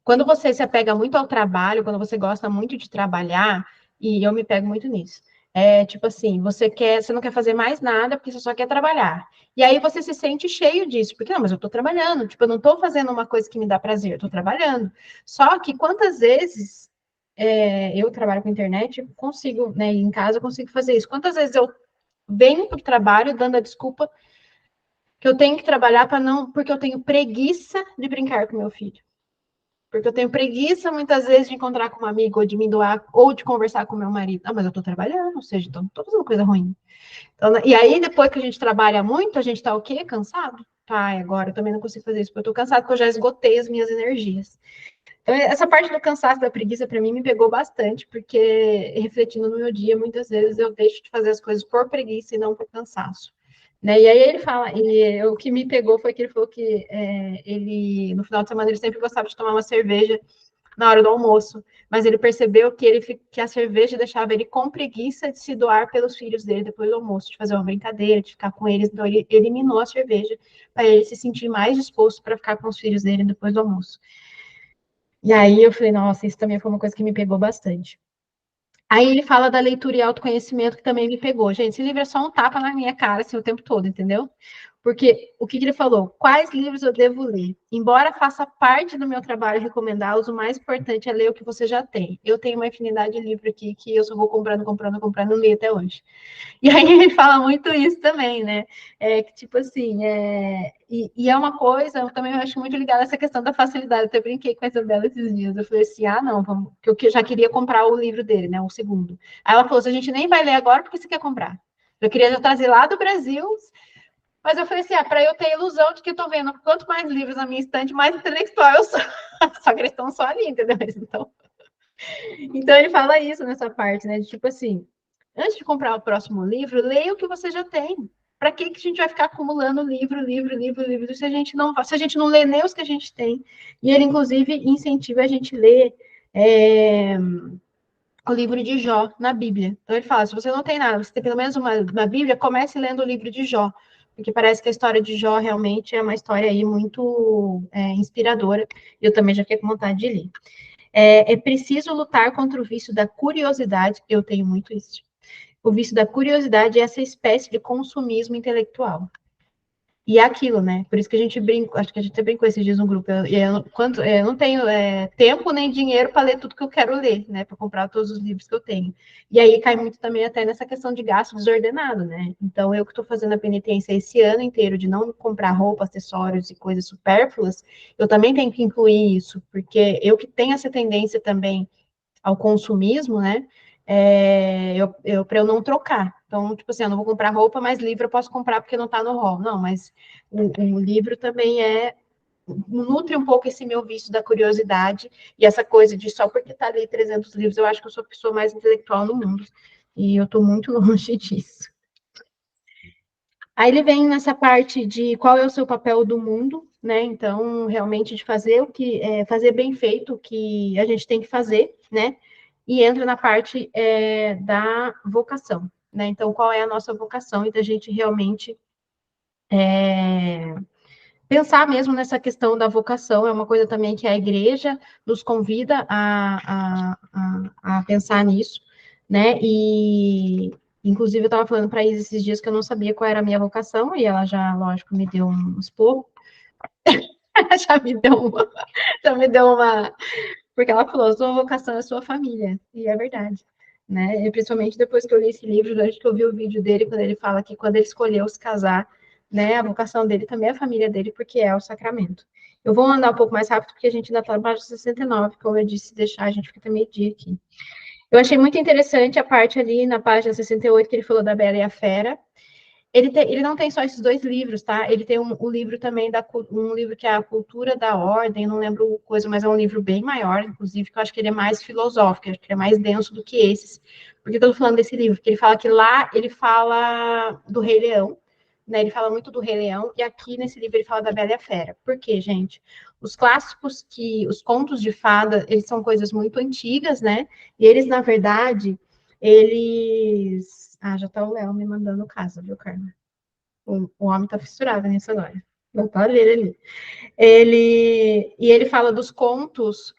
quando você se apega muito ao trabalho, quando você gosta muito de trabalhar, e eu me pego muito nisso, tipo assim, você não quer fazer mais nada porque você só quer trabalhar. E aí você se sente cheio disso, porque não, mas eu tô trabalhando, tipo, eu não tô fazendo uma coisa que me dá prazer, eu tô trabalhando. Só que quantas vezes eu trabalho com internet, consigo, né, em casa eu consigo fazer isso. Quantas vezes eu venho para o trabalho dando a desculpa que eu tenho que trabalhar porque eu tenho preguiça de brincar com meu filho. Porque eu tenho preguiça, muitas vezes, de encontrar com um amigo, ou de me doar, ou de conversar com meu marido. Ah, mas eu estou trabalhando, ou seja, então não estou fazendo coisa ruim. Então, e aí, depois que a gente trabalha muito, a gente está o quê? Cansado. Tá, agora eu também não consigo fazer isso, porque eu estou cansado, porque eu já esgotei as minhas energias. Então, essa parte do cansaço, da preguiça, para mim, me pegou bastante, porque, refletindo no meu dia, muitas vezes eu deixo de fazer as coisas por preguiça e não por cansaço. Né? E aí ele fala, o que me pegou foi que ele falou que ele, no final de semana, ele sempre gostava de tomar uma cerveja na hora do almoço, mas ele percebeu que a cerveja deixava ele com preguiça de se doar pelos filhos dele depois do almoço, de fazer uma brincadeira, de ficar com eles, então ele eliminou a cerveja para ele se sentir mais disposto para ficar com os filhos dele depois do almoço. E aí eu falei, nossa, isso também foi uma coisa que me pegou bastante. Aí ele fala da leitura e autoconhecimento, que também me pegou. Gente, esse livro é só um tapa na minha cara, assim, o tempo todo, entendeu? Porque o que ele falou? Quais livros eu devo ler? Embora faça parte do meu trabalho recomendá-los, o mais importante é ler o que você já tem. Eu tenho uma infinidade de livros aqui que eu só vou comprando, não li até hoje. E aí ele fala muito isso também, né? Que tipo assim, e é uma coisa, eu também acho muito ligada a essa questão da facilidade. Eu até brinquei com essa dela esses dias. Eu falei assim, não, vamos, porque eu já queria comprar o livro dele, né? O segundo. Aí ela falou, a gente nem vai ler agora porque você quer comprar. Eu queria já trazer lá do Brasil, mas eu falei assim, para eu ter a ilusão de que eu tô vendo quanto mais livros na minha estante, mais intelectual eu sou. Só que eles estão só ali, entendeu? Então ele fala isso nessa parte, né? De tipo assim, antes de comprar o próximo livro, leia o que você já tem. Para que a gente vai ficar acumulando livro, se a gente não lê nem os que a gente tem? E ele, inclusive, incentiva a gente a ler o livro de Jó na Bíblia. Então ele fala, se você não tem nada, você tem pelo menos uma Bíblia, comece lendo o livro de Jó. Porque parece que a história de Jó realmente é uma história aí muito inspiradora. Eu também já fiquei com vontade de ler. É preciso lutar contra o vício da curiosidade. Eu tenho muito isso. o vício da curiosidade é essa espécie de consumismo intelectual. E é aquilo, né? Por isso que a gente brinca, acho que a gente até brincou esses dias no grupo. Eu não tenho tempo nem dinheiro para ler tudo que eu quero ler, né? Para comprar todos os livros que eu tenho. E aí cai muito também até nessa questão de gasto desordenado, né? Então, eu que estou fazendo a penitência esse ano inteiro de não comprar roupa, acessórios e coisas supérfluas, eu também tenho que incluir isso, porque eu que tenho essa tendência também ao consumismo, né? Para eu não trocar. Então, tipo assim, eu não vou comprar roupa, mas livro eu posso comprar porque não está no hall. Não, mas o livro também nutre um pouco esse meu vício da curiosidade e essa coisa de só porque está ali 300 livros, eu acho que eu sou a pessoa mais intelectual no mundo. E eu estou muito longe disso. Aí ele vem nessa parte de qual é o seu papel do mundo, né? Então, realmente de fazer fazer bem feito o que a gente tem que fazer, né? E entra na parte da vocação, né? Então, qual é a nossa vocação e da gente realmente pensar mesmo nessa questão da vocação, é uma coisa também que a igreja nos convida a pensar nisso, né? E, inclusive, eu estava falando para Isa esses dias que eu não sabia qual era a minha vocação, e ela já, lógico, me deu um esporro, já me deu uma, porque ela falou, sua vocação é sua família, e é verdade. Né? E principalmente depois que eu li esse livro, desde que eu vi o vídeo dele, quando ele fala que quando ele escolheu se casar, né, a vocação dele também é a família dele, porque é o sacramento. Eu vou andar um pouco mais rápido, porque a gente ainda está na página 69, como eu disse, deixar, a gente fica até meio-dia aqui. Eu achei muito interessante a parte ali na página 68, que ele falou da Bela e a Fera. Ele não tem só esses 2 livros, tá? Ele tem um livro também, um livro que é A Cultura da Ordem, não lembro coisa, mas é um livro bem maior, inclusive, que eu acho que ele é mais filosófico, acho que ele é mais denso do que esses. Por que eu tô falando desse livro? Porque ele fala que lá ele fala do Rei Leão, né? Ele fala muito do Rei Leão, e aqui nesse livro ele fala da Bela e a Fera. Por quê, gente? Os clássicos os contos de fada, eles são coisas muito antigas, né? E eles, na verdade, eles... Ah, já tá o Léo me mandando casa, viu, Carmen? O homem tá fissurado nisso agora. Não tá ele ali. Ele fala dos contos,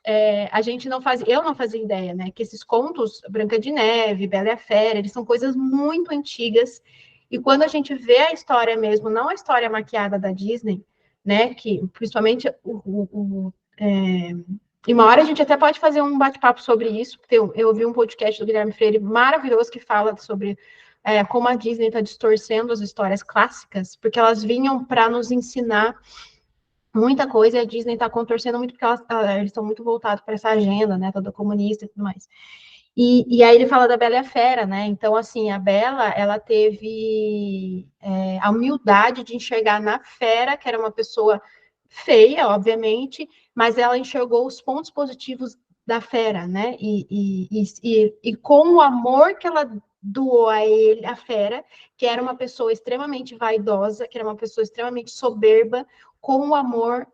a gente não faz, eu não fazia ideia, né? Que esses contos, Branca de Neve, Bela e a Fera, eles são coisas muito antigas. E quando a gente vê a história mesmo, não a história maquiada da Disney, né? Que principalmente e uma hora a gente até pode fazer um bate-papo sobre isso, porque eu ouvi um podcast do Guilherme Freire maravilhoso que fala sobre como a Disney está distorcendo as histórias clássicas, porque elas vinham para nos ensinar muita coisa, e a Disney está contorcendo muito, porque eles estão muito voltados para essa agenda, né, toda comunista e tudo mais. E aí ele fala da Bela e a Fera, né? Então, assim, a Bela, ela teve a humildade de enxergar na Fera, que era uma pessoa feia, obviamente, mas ela enxergou os pontos positivos da Fera, né? E com o amor que ela doou a ele, a Fera, que era uma pessoa extremamente vaidosa, que era uma pessoa extremamente soberba, com o amor,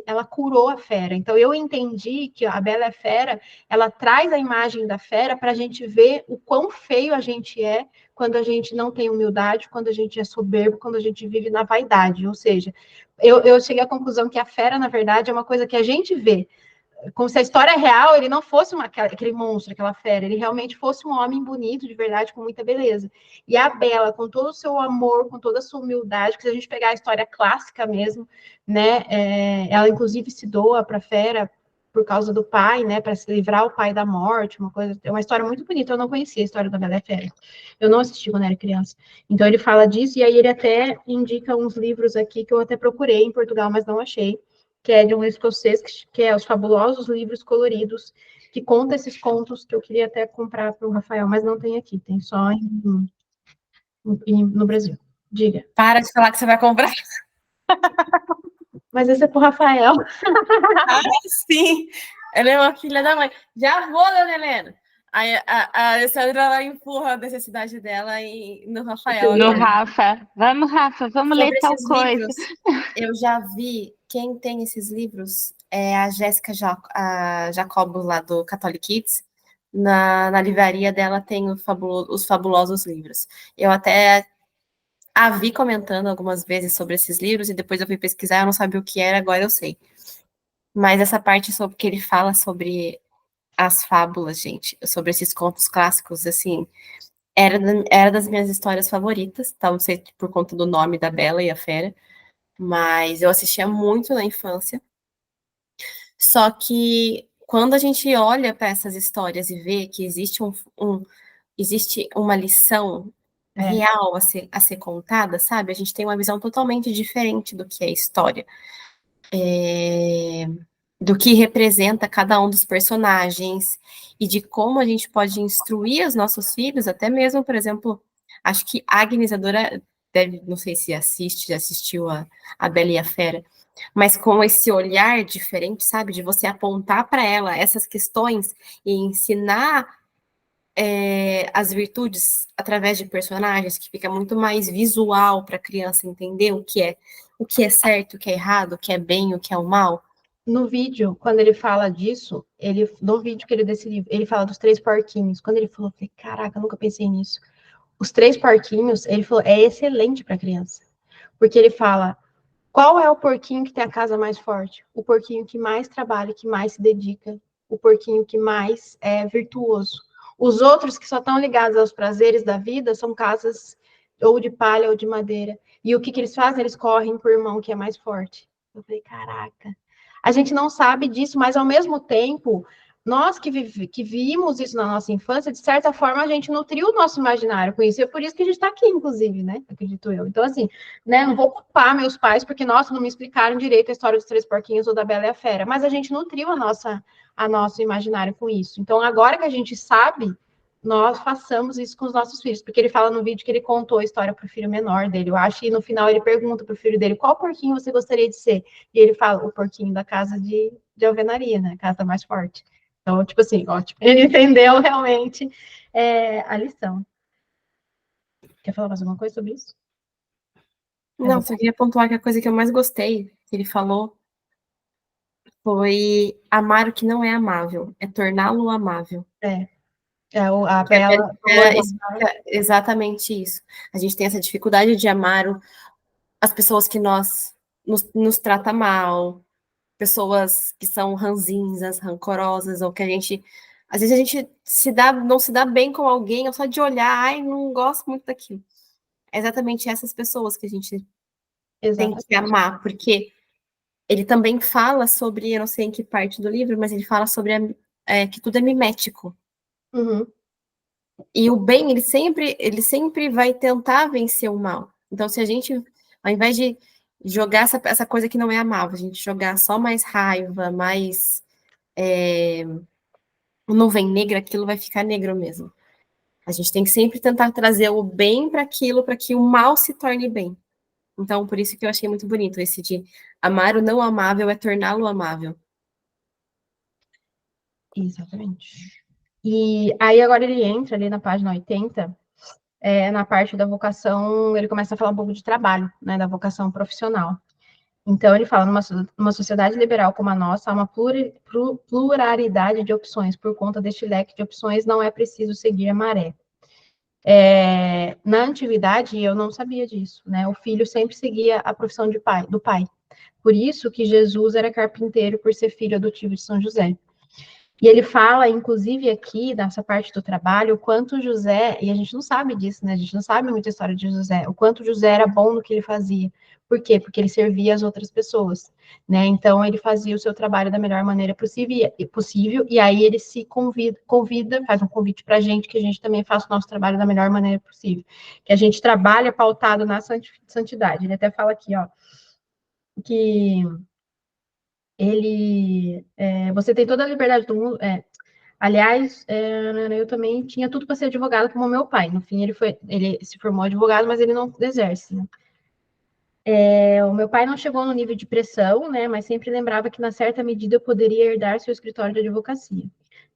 ela curou a Fera. Então, eu entendi que a Bela e a Fera, ela traz a imagem da fera para a gente ver o quão feio a gente é quando a gente não tem humildade, quando a gente é soberbo, quando a gente vive na vaidade. Ou seja, eu cheguei à conclusão que a fera, na verdade, é uma coisa que a gente vê. Como se a história real ele não fosse aquele monstro, aquela fera, ele realmente fosse um homem bonito, de verdade, com muita beleza. E a Bela, com todo o seu amor, com toda a sua humildade, que se a gente pegar a história clássica mesmo, né, ela inclusive se doa para a fera por causa do pai, né, para se livrar o pai da morte, é uma história muito bonita. Eu não conhecia a história da Bela e a Fera. Eu não assisti quando era criança. Então ele fala disso e aí ele até indica uns livros aqui que eu até procurei em Portugal, mas não achei, que é de um escocês, que é Os Fabulosos Livros Coloridos, que conta esses contos que eu queria até comprar para o Rafael, mas não tem aqui, tem só no Brasil. Diga. Para de falar que você vai comprar. Mas esse é para o Rafael. Ah, sim! Ela é uma filha da mãe. Já vou, dona Helena. Aí a Alessandra, ela empurra a necessidade dela no Rafael. No Rafa. Vamos, Rafa, vamos ler tal coisa. Livros, eu já vi quem tem esses livros é a Jéssica Jacobo, lá do Catholic Kids. Na livraria dela tem os fabulosos livros. Eu até a vi comentando algumas vezes sobre esses livros e depois eu fui pesquisar, eu não sabia o que era, agora eu sei. Mas essa parte sobre que ele fala sobre as fábulas, gente, sobre esses contos clássicos, assim, Era das minhas histórias favoritas, tá? Não sei por conta do nome da Bela e a Fera, mas eu assistia muito na infância. Só que quando a gente olha para essas histórias e vê que existe uma lição real a ser contada, sabe? A gente tem uma visão totalmente diferente do que é história. Do que representa cada um dos personagens e de como a gente pode instruir os nossos filhos, até mesmo, por exemplo, acho que a Agnes deve, não sei se já assistiu a Bela e a Fera, mas com esse olhar diferente, sabe, de você apontar para ela essas questões e ensinar as virtudes através de personagens, que fica muito mais visual para a criança entender o que é certo, o que é errado, o que é bem, o que é o mal. No vídeo, quando ele fala disso, no vídeo que ele desse livro, ele fala dos 3 porquinhos. Quando ele falou, eu falei, caraca, eu nunca pensei nisso. Os 3 porquinhos, ele falou, é excelente para criança. Porque ele fala, qual é o porquinho que tem a casa mais forte? O porquinho que mais trabalha, que mais se dedica. O porquinho que mais é virtuoso. Os outros que só estão ligados aos prazeres da vida são casas ou de palha ou de madeira. E o que eles fazem? Eles correm por irmão que é mais forte. Eu falei, caraca. A gente não sabe disso, mas ao mesmo tempo, nós que vimos isso na nossa infância, de certa forma, a gente nutriu o nosso imaginário com isso. E é por isso que a gente está aqui, inclusive, né? Acredito eu. Então, assim, né? Não vou culpar meus pais, porque, nossa, não me explicaram direito a história dos 3 porquinhos ou da Bela e a Fera. Mas a gente nutriu a nosso imaginário com isso. Então, agora que a gente sabe, nós façamos isso com os nossos filhos, porque ele fala no vídeo que ele contou a história para o filho menor dele, eu acho, e no final ele pergunta para o filho dele, qual porquinho você gostaria de ser? E ele fala, o porquinho da casa de alvenaria, né, casa mais forte. Então, tipo assim, ótimo, ele entendeu realmente a lição. Quer falar mais alguma coisa sobre isso? Não, só queria pontuar que a coisa que eu mais gostei, que ele falou, foi amar o que não é amável, é torná-lo amável. A Bela... Exatamente isso. A gente tem essa dificuldade de amar as pessoas que nos trata mal, pessoas que são ranzinzas, rancorosas, ou que às vezes a gente não se dá bem com alguém, ou só de olhar, ai, não gosto muito daquilo. É exatamente essas pessoas que a gente tem que amar, porque ele também fala sobre, eu não sei em que parte do livro, mas ele fala sobre que tudo é mimético. Uhum. E o bem, ele sempre vai tentar vencer o mal. Então, se a gente, ao invés de jogar essa coisa que não é amável, a gente jogar só mais raiva, mais nuvem negra, aquilo vai ficar negro mesmo. A gente tem que sempre tentar trazer o bem para aquilo, para que o mal se torne bem. Então, por isso que eu achei muito bonito esse de amar o não amável é torná-lo amável. Exatamente. E aí agora ele entra ali na página 80, na parte da vocação, ele começa a falar um pouco de trabalho, né, da vocação profissional. Então ele fala, numa sociedade liberal como a nossa, há uma pluralidade de opções. Por conta deste leque de opções, não é preciso seguir a maré. Na antiguidade, eu não sabia disso, né? O filho sempre seguia a profissão do pai. Por isso que Jesus era carpinteiro, por ser filho adotivo de São José. E ele fala, inclusive aqui, nessa parte do trabalho, o quanto José, e a gente não sabe disso, né? A gente não sabe muita história de José, o quanto José era bom no que ele fazia. Por quê? Porque ele servia as outras pessoas, né? Então, ele fazia o seu trabalho da melhor maneira possível e aí ele se convida, faz um convite para a gente, que a gente também faça o nosso trabalho da melhor maneira possível. Que a gente trabalha pautado na santidade. Ele até fala aqui, ó, que você tem toda a liberdade do mundo. Aliás, eu também tinha tudo para ser advogado como meu pai. No fim, ele se formou advogado, mas ele não exerce, né? O meu pai não chegou no nível de pressão, né? Mas sempre lembrava que, na certa medida, eu poderia herdar seu escritório de advocacia.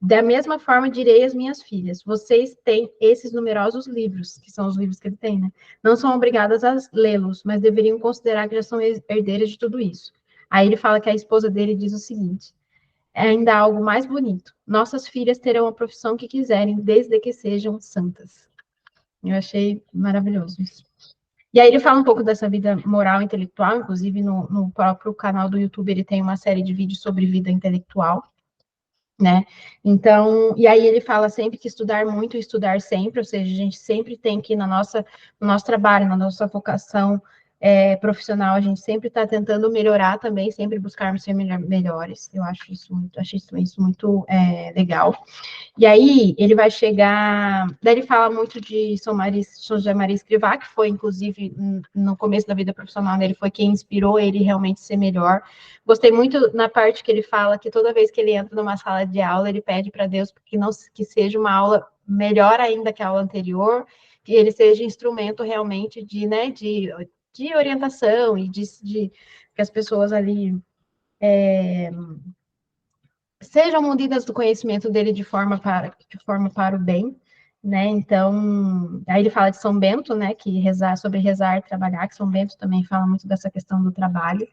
Da mesma forma, direi às minhas filhas: vocês têm esses numerosos livros, que são os livros que ele tem, né? Não são obrigadas a lê-los, mas deveriam considerar que já são herdeiras de tudo isso. Aí ele fala que a esposa dele diz o seguinte: ainda há algo mais bonito. Nossas filhas terão a profissão que quiserem, desde que sejam santas. Eu achei maravilhoso isso. E aí ele fala um pouco dessa vida moral e intelectual, inclusive no próprio canal do YouTube ele tem uma série de vídeos sobre vida intelectual. né? Então, e aí ele fala sempre que estudar muito e estudar sempre, ou seja, a gente sempre tem que, no nosso trabalho, na nossa vocação profissional, a gente sempre está tentando melhorar também, sempre buscarmos ser melhores. Eu acho isso muito legal. E aí ele vai chegar, daí ele fala muito de São José Maria Escrivá, que foi, inclusive, no começo da vida profissional dele, foi quem inspirou ele realmente ser melhor. Gostei muito na parte que ele fala que toda vez que ele entra numa sala de aula, ele pede para Deus que seja uma aula melhor ainda que a aula anterior, que ele seja instrumento realmente de orientação e de que as pessoas ali sejam munidas do conhecimento dele de forma para o bem, né? Então, aí ele fala de São Bento, né? Que sobre rezar e trabalhar, que São Bento também fala muito dessa questão do trabalho.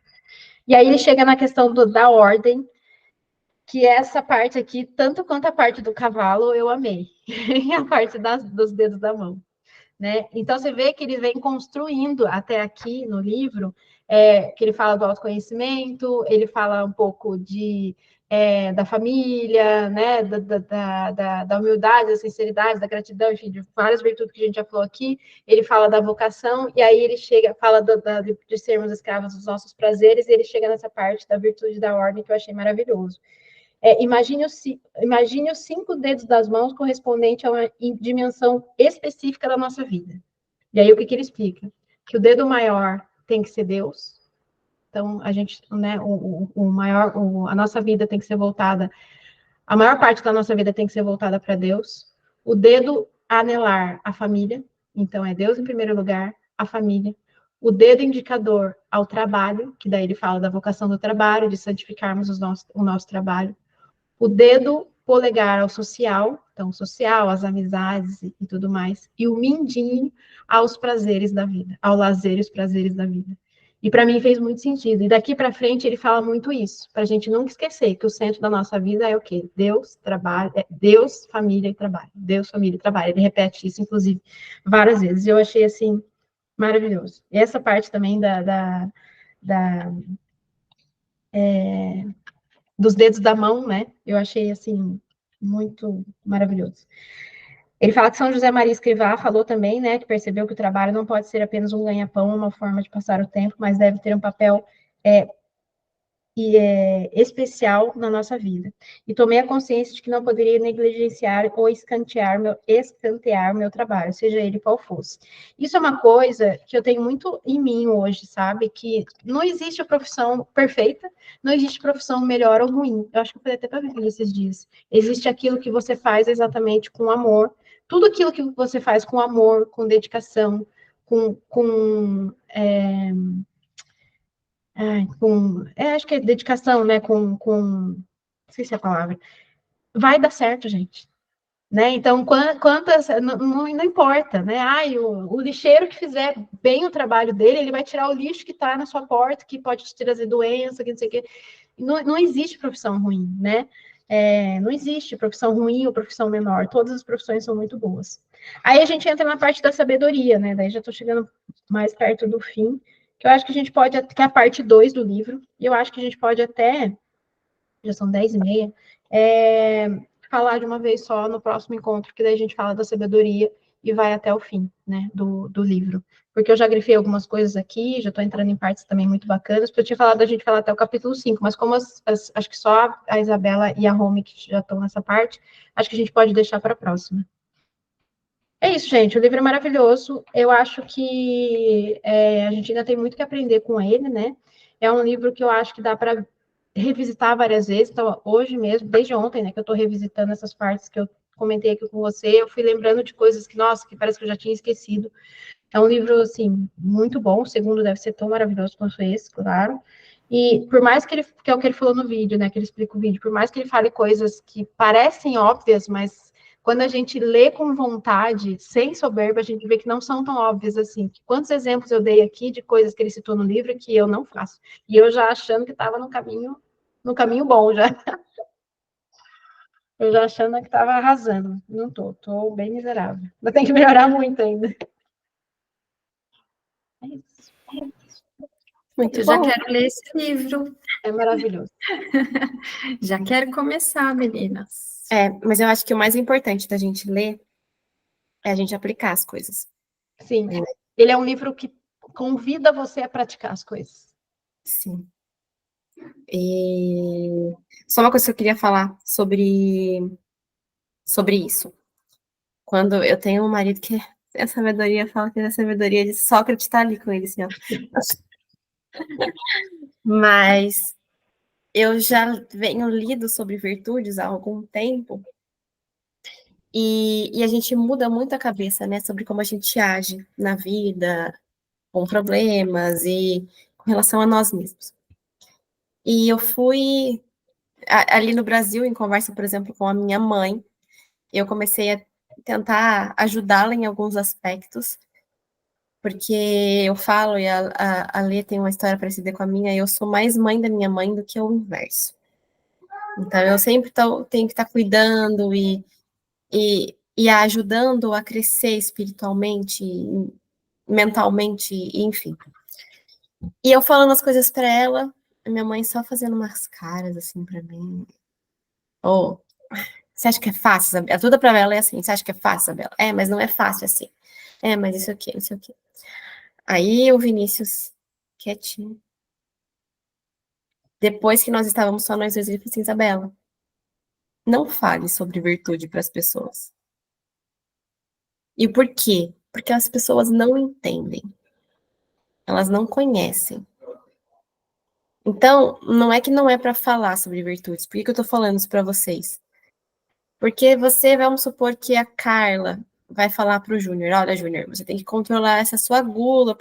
E aí ele chega na questão da ordem, que essa parte aqui, tanto quanto a parte do cavalo, eu amei. E a parte dos dedos da mão. Né? Então, você vê que ele vem construindo até aqui no livro, que ele fala do autoconhecimento, ele fala um pouco da família, né? da humildade, da sinceridade, da gratidão, enfim, de várias virtudes que a gente já falou aqui. Ele fala da vocação, e aí ele fala de sermos escravos dos nossos prazeres, e ele chega nessa parte da virtude da ordem, que eu achei maravilhoso. Imagine os 5 dedos das mãos correspondente a uma dimensão específica da nossa vida. E aí, o que ele explica? Que o dedo maior tem que ser Deus. Então, a gente, né, a nossa vida tem que ser voltada, a maior parte da nossa vida tem que ser voltada para Deus. O dedo anelar, a família. Então, é Deus em primeiro lugar, a família. O dedo indicador ao trabalho, que daí ele fala da vocação do trabalho, de santificarmos o nosso trabalho. O dedo polegar ao social, então social, às amizades e tudo mais, e o mindinho aos prazeres da vida, ao lazer e os prazeres da vida. E para mim fez muito sentido. E daqui para frente ele fala muito isso, para a gente nunca esquecer que o centro da nossa vida é o quê? Deus, trabalho, Deus, família e trabalho. Deus, família e trabalho. Ele repete isso, inclusive, várias vezes. Eu achei assim maravilhoso. E essa parte também dos dedos da mão, né? Eu achei, assim, muito maravilhoso. Ele fala que São José Maria Escrivá falou também, né, que percebeu que o trabalho não pode ser apenas um ganha-pão, uma forma de passar o tempo, mas deve ter um papel especial na nossa vida. E tomei a consciência de que não poderia negligenciar ou escantear meu trabalho, seja ele qual fosse. Isso é uma coisa que eu tenho muito em mim hoje, sabe? Que não existe profissão perfeita, não existe profissão melhor ou ruim. Eu acho que eu falei até para Vivi esses dias. Existe aquilo que você faz exatamente com amor. Tudo aquilo que você faz com amor, com dedicação, acho que é dedicação, né? Não sei se é a palavra. Vai dar certo, gente. Né? Então, quantas. Não importa, né? O lixeiro que fizer bem o trabalho dele, ele vai tirar o lixo que está na sua porta, que pode te trazer doença, que não sei o quê. Não existe profissão ruim, né? Não existe profissão ruim ou profissão menor. Todas as profissões são muito boas. Aí a gente entra na parte da sabedoria, né? Daí já estou chegando mais perto do fim, que eu acho que a gente pode, que é a parte 2 do livro, e eu acho que a gente pode até, já são 10h30, falar de uma vez só no próximo encontro, que daí a gente fala da sabedoria e vai até o fim, né, do livro. Porque eu já grifei algumas coisas aqui, já estou entrando em partes também muito bacanas, porque eu tinha falado da gente falar até o capítulo 5, mas como acho que só a Isabela e a Rome que já estão nessa parte, acho que a gente pode deixar para a próxima. É isso, gente. O livro é maravilhoso. Eu acho que a gente ainda tem muito que aprender com ele, né? É um livro que eu acho que dá para revisitar várias vezes. Então, hoje mesmo, desde ontem, né, que eu estou revisitando essas partes que eu comentei aqui com você, eu fui lembrando de coisas que, nossa, que parece que eu já tinha esquecido. É um livro, assim, muito bom. O segundo deve ser tão maravilhoso quanto esse, claro. E por mais que é o que ele falou no vídeo, né, que ele explica o vídeo, por mais que ele fale coisas que parecem óbvias, mas quando a gente lê com vontade, sem soberba, a gente vê que não são tão óbvias assim. Quantos exemplos eu dei aqui de coisas que ele citou no livro que eu não faço? E eu já achando que estava no caminho bom, já. Eu já achando que estava arrasando. Não tô bem miserável. Mas tem que melhorar muito ainda. É isso. Muito Eu já bom. quero ler esse livro. É maravilhoso. Já quero começar, meninas. Mas eu acho que o mais importante da gente ler é a gente aplicar as coisas. Sim. Ele é um livro que convida você a praticar as coisas. Sim. E só uma coisa que eu queria falar sobre isso. Quando eu tenho um marido que a sabedoria fala que a sabedoria de Sócrates está ali com ele, assim, ó. Mas eu já venho lido sobre virtudes há algum tempo e a gente muda muito a cabeça, né, sobre como a gente age na vida, com problemas e com relação a nós mesmos. E eu fui ali no Brasil, em conversa, por exemplo, com a minha mãe, eu comecei a tentar ajudá-la em alguns aspectos, porque eu falo, e a Lê tem uma história parecida com a minha, eu sou mais mãe da minha mãe do que o inverso. Então, eu sempre tenho que estar cuidando e a ajudando a crescer espiritualmente, mentalmente, enfim. E eu falando as coisas para ela, a minha mãe só fazendo umas caras assim para mim. Ou, você acha que é fácil, Isabela? Tudo para ela é assim, você acha que é fácil, Isabela? Mas não é fácil assim. Mas isso aqui, não sei o quê. Aí o Vinícius, quietinho. Depois que nós estávamos só nós dois, ele falou assim, Isabela, não fale sobre virtude para as pessoas. E por quê? Porque as pessoas não entendem. Elas não conhecem. Então, não é que não é para falar sobre virtudes. Por que eu estou falando isso para vocês? Porque vamos supor que a Carla vai falar para o Júnior, olha, Júnior, você tem que controlar essa sua gula,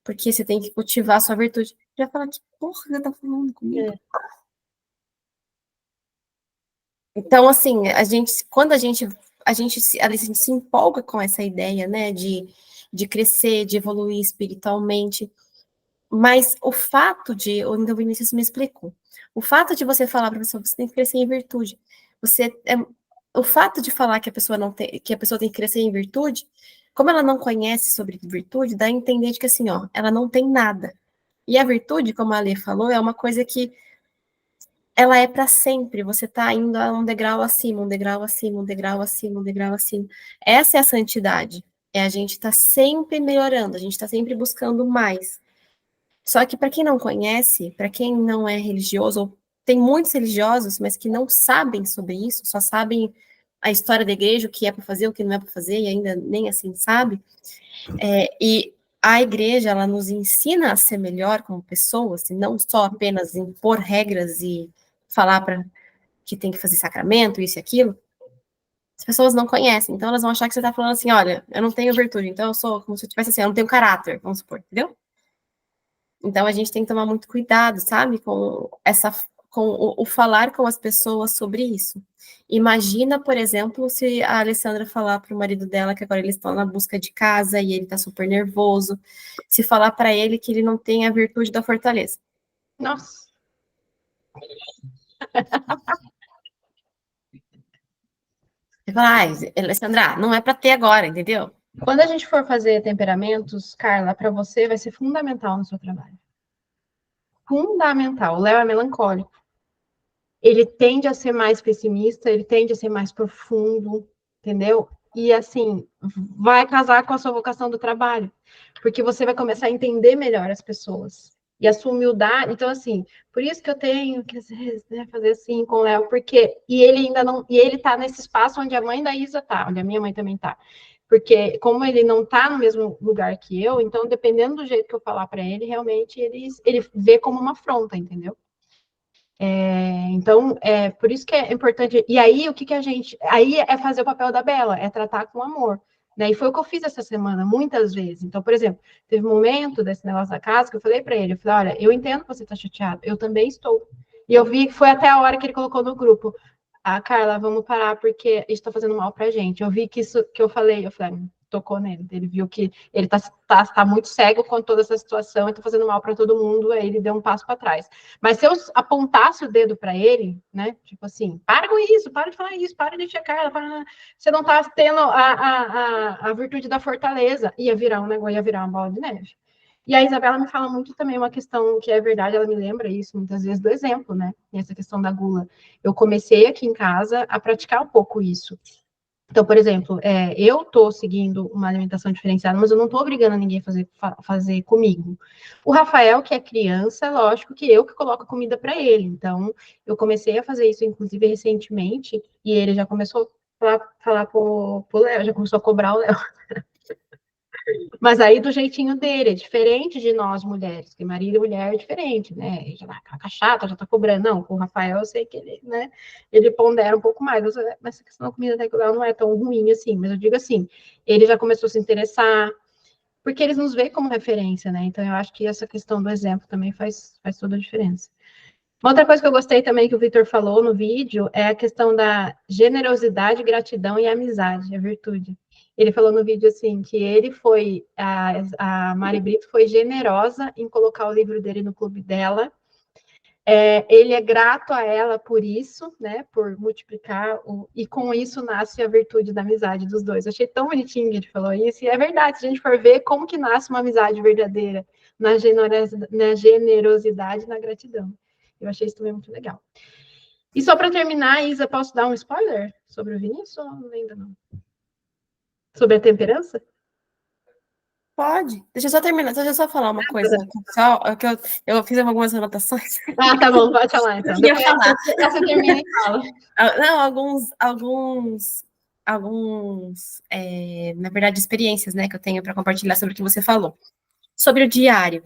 porque você tem que cultivar a sua virtude. Já fala, que porra você tá falando comigo? Então, assim, quando a gente se empolga com essa ideia, né, de crescer, de evoluir espiritualmente, mas o fato de, onde o Vinícius me explicou, o fato de você falar para a pessoa, você tem que crescer em virtude, o fato de falar que a pessoa que a pessoa tem que crescer em virtude, como ela não conhece sobre virtude, dá a entender de que assim, ó, ela não tem nada. E a virtude, como a Alê falou, é uma coisa que ela é para sempre, você está indo a um degrau acima, um degrau acima, um degrau acima, um degrau acima. Essa é a santidade. A gente está sempre melhorando, a gente está sempre buscando mais. Só que para quem não conhece, para quem não é religioso, ou tem muitos religiosos, mas que não sabem sobre isso, só sabem a história da igreja, o que é para fazer, o que não é para fazer, e ainda nem assim sabe. E a igreja, ela nos ensina a ser melhor como pessoas, e não só apenas impor regras e falar que tem que fazer sacramento, isso e aquilo. As pessoas não conhecem, então elas vão achar que você está falando assim, olha, eu não tenho virtude, então eu sou como se eu tivesse assim, eu não tenho caráter, vamos supor, entendeu? Então a gente tem que tomar muito cuidado, sabe, com o falar com as pessoas sobre isso. Imagina, por exemplo, se a Alessandra falar para o marido dela que agora eles estão na busca de casa e ele está super nervoso, se falar para ele que ele não tem a virtude da fortaleza. Nossa. Você fala, Alessandra, não é para ter agora, entendeu? Quando a gente for fazer temperamentos, Carla, para você vai ser fundamental no seu trabalho. Fundamental. O Léo é melancólico. Ele tende a ser mais pessimista, ele tende a ser mais profundo, entendeu? E assim, vai casar com a sua vocação do trabalho, porque você vai começar a entender melhor as pessoas. E a sua humildade, então assim, por isso que eu tenho que fazer assim com o Léo, porque ele ainda não, e ele tá nesse espaço onde a mãe da Isa tá, onde a minha mãe também tá. Porque como ele não tá no mesmo lugar que eu, então dependendo do jeito que eu falar para ele, realmente ele vê como uma afronta, entendeu? Então, por isso que é importante. E aí, o que a gente. Aí é fazer o papel da Bela, é tratar com amor. Né? E foi o que eu fiz essa semana, muitas vezes. Então, por exemplo, teve um momento desse negócio da casa que eu falei para ele: eu falei, olha, eu entendo que você está chateado, eu também estou. E eu vi que foi até a hora que ele colocou no grupo: Carla, vamos parar porque isso está fazendo mal para a gente. Eu vi que isso que eu falei tocou nele. Ele viu que ele tá muito cego com toda essa situação e está fazendo mal para todo mundo. Aí ele deu um passo para trás. Mas se eu apontasse o dedo para ele, né? Tipo assim, para com isso, para de falar isso, para de checar, você não está tendo a virtude da fortaleza. Ia virar um negócio, ia virar uma bola de neve. E a Isabela me fala muito também uma questão que é verdade, ela me lembra isso muitas vezes do exemplo, né? Essa questão da gula. Eu comecei aqui em casa a praticar um pouco isso. Então, por exemplo, eu estou seguindo uma alimentação diferenciada, mas eu não estou obrigando ninguém a fazer comigo. O Rafael, que é criança, lógico que eu que coloco a comida para ele. Então, eu comecei a fazer isso, inclusive, recentemente, e ele já começou a falar pro Léo, já começou a cobrar o Léo. Mas aí do jeitinho dele, é diferente de nós mulheres, que marido e mulher é diferente, né? Já dá aquela cachata, já tá cobrando. Não, com o Rafael eu sei que ele, né, ele pondera um pouco mais. Mas essa questão da comida regular não é tão ruim assim, mas eu digo assim, ele já começou a se interessar, porque eles nos veem como referência, né? Então eu acho que essa questão do exemplo também faz toda a diferença. Uma outra coisa que eu gostei também que o Vitor falou no vídeo é a questão da generosidade, gratidão e amizade, a virtude. Ele falou no vídeo assim que ele foi, a Mari Brito foi generosa em colocar o livro dele no clube dela. Ele é grato a ela por isso, né? Por multiplicar, e com isso nasce a virtude da amizade dos dois. Eu achei tão bonitinho que ele falou isso, e é verdade, se a gente for ver como que nasce uma amizade verdadeira, na generosidade e na gratidão. Eu achei isso também muito legal. E só para terminar, Isa, posso dar um spoiler sobre o Vinícius ou ainda não? Sobre a temperança? Pode. Deixa eu só terminar, deixa eu só falar uma coisa. Só, que eu fiz algumas anotações. Ah, tá bom, pode falar então. Eu ia falar. Essa termina e fala. Não, na verdade, experiências, né, que eu tenho para compartilhar sobre o que você falou. Sobre o diário.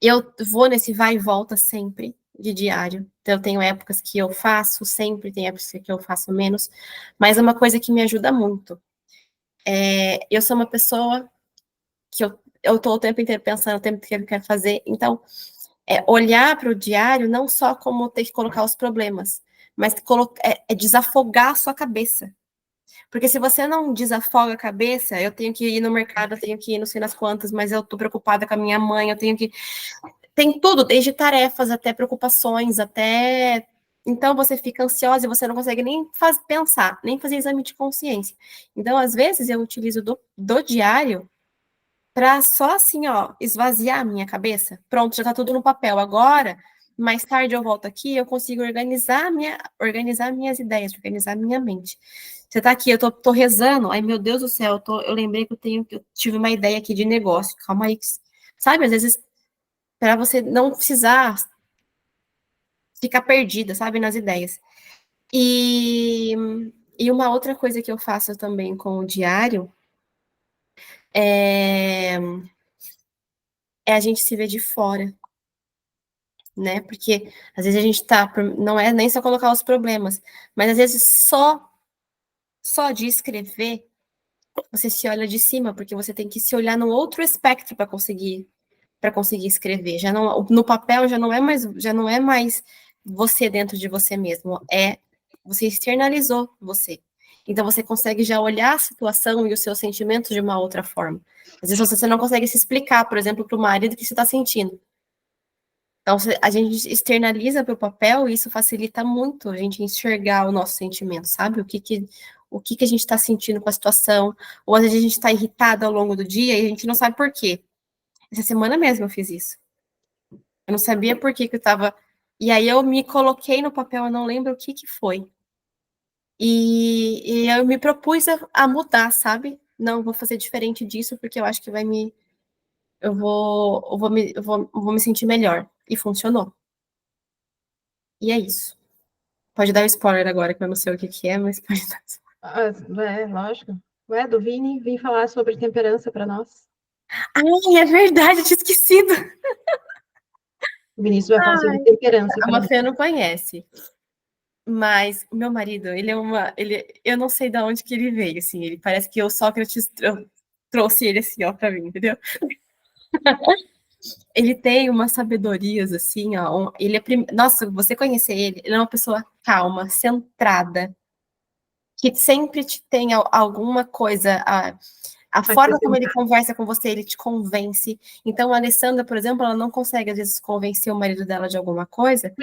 Eu vou nesse vai e volta sempre de diário. Então, eu tenho épocas que eu faço sempre, tem épocas que eu faço menos, mas é uma coisa que me ajuda muito. Eu sou uma pessoa que eu tô o tempo inteiro pensando o tempo que eu quero fazer, então, olhar para o diário não só como ter que colocar os problemas, mas desafogar a sua cabeça. Porque se você não desafoga a cabeça, eu tenho que ir no mercado, eu tenho que ir não sei nas quantas, mas eu tô preocupada com a minha mãe, eu tenho que... Tem tudo, desde tarefas até preocupações, até... Então, você fica ansiosa e você não consegue nem pensar, nem fazer exame de consciência. Então, às vezes, eu utilizo do diário para só assim, ó, esvaziar a minha cabeça. Pronto, já tá tudo no papel. Agora, mais tarde eu volto aqui, eu consigo organizar minhas ideias, organizar minha mente. Você tá aqui, eu tô rezando, ai meu Deus do céu, eu lembrei que eu tive uma ideia aqui de negócio, calma aí. Sabe, às vezes, para você não precisar ficar perdida, sabe, nas ideias. E uma outra coisa que eu faço também com o diário é a gente se ver de fora, né? Porque às vezes a gente não é nem só colocar os problemas, mas às vezes só de escrever, você se olha de cima, porque você tem que se olhar no outro espectro para conseguir escrever. Já não, no papel já não é mais você dentro de você mesmo, você externalizou você. Então você consegue já olhar a situação e os seus sentimentos de uma outra forma. Às vezes você não consegue se explicar, por exemplo, para o marido o que você está sentindo. Então, a gente externaliza para o papel e isso facilita muito a gente enxergar o nosso sentimento, sabe? O que a gente está sentindo com a situação, ou às vezes a gente está irritado ao longo do dia e a gente não sabe por quê. Essa semana mesmo eu fiz isso. Eu não sabia por que eu estava... E aí eu me coloquei no papel, eu não lembro o que foi. E eu me propus a mudar, sabe? Não, vou fazer diferente disso, porque eu acho que eu vou me sentir melhor. E funcionou. E é isso. Pode dar um spoiler agora, que eu não sei o que é, mas pode dar. Lógico. Do Vini, vim falar sobre temperança para nós. Ai, é verdade, eu tinha esquecido. O Vinícius vai falar sobre temperança. A Mafê não conhece. Mas o meu marido, eu não sei de onde que ele veio, assim, ele parece que eu trouxe ele assim, ó, pra mim, entendeu? Ele tem umas sabedorias, assim, ó, nossa, você conhecer ele é uma pessoa calma, centrada, que sempre tem alguma coisa, a forma como ele conversa com você, ele te convence. Então, a Alessandra, por exemplo, ela não consegue, às vezes, convencer o marido dela de alguma coisa.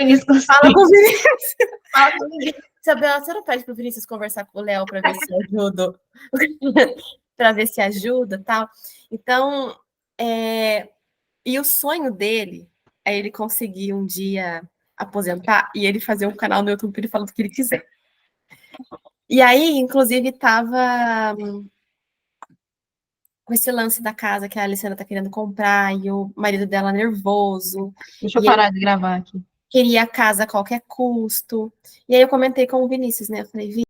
Fala com o Vinícius. Fala com o Vinícius. Isabela, você não pede pro Vinícius conversar com o Léo para ver se ajuda? Para ver se ajuda, tal. Então, E o sonho dele é ele conseguir um dia aposentar e ele fazer um canal no YouTube ele falando o que ele quiser. E aí, inclusive, tava com esse lance da casa que a Alessandra tá querendo comprar e o marido dela nervoso. Deixa eu E parar de gravar aqui. queria a casa a qualquer custo. E aí eu comentei com o Vinícius, né? Eu falei,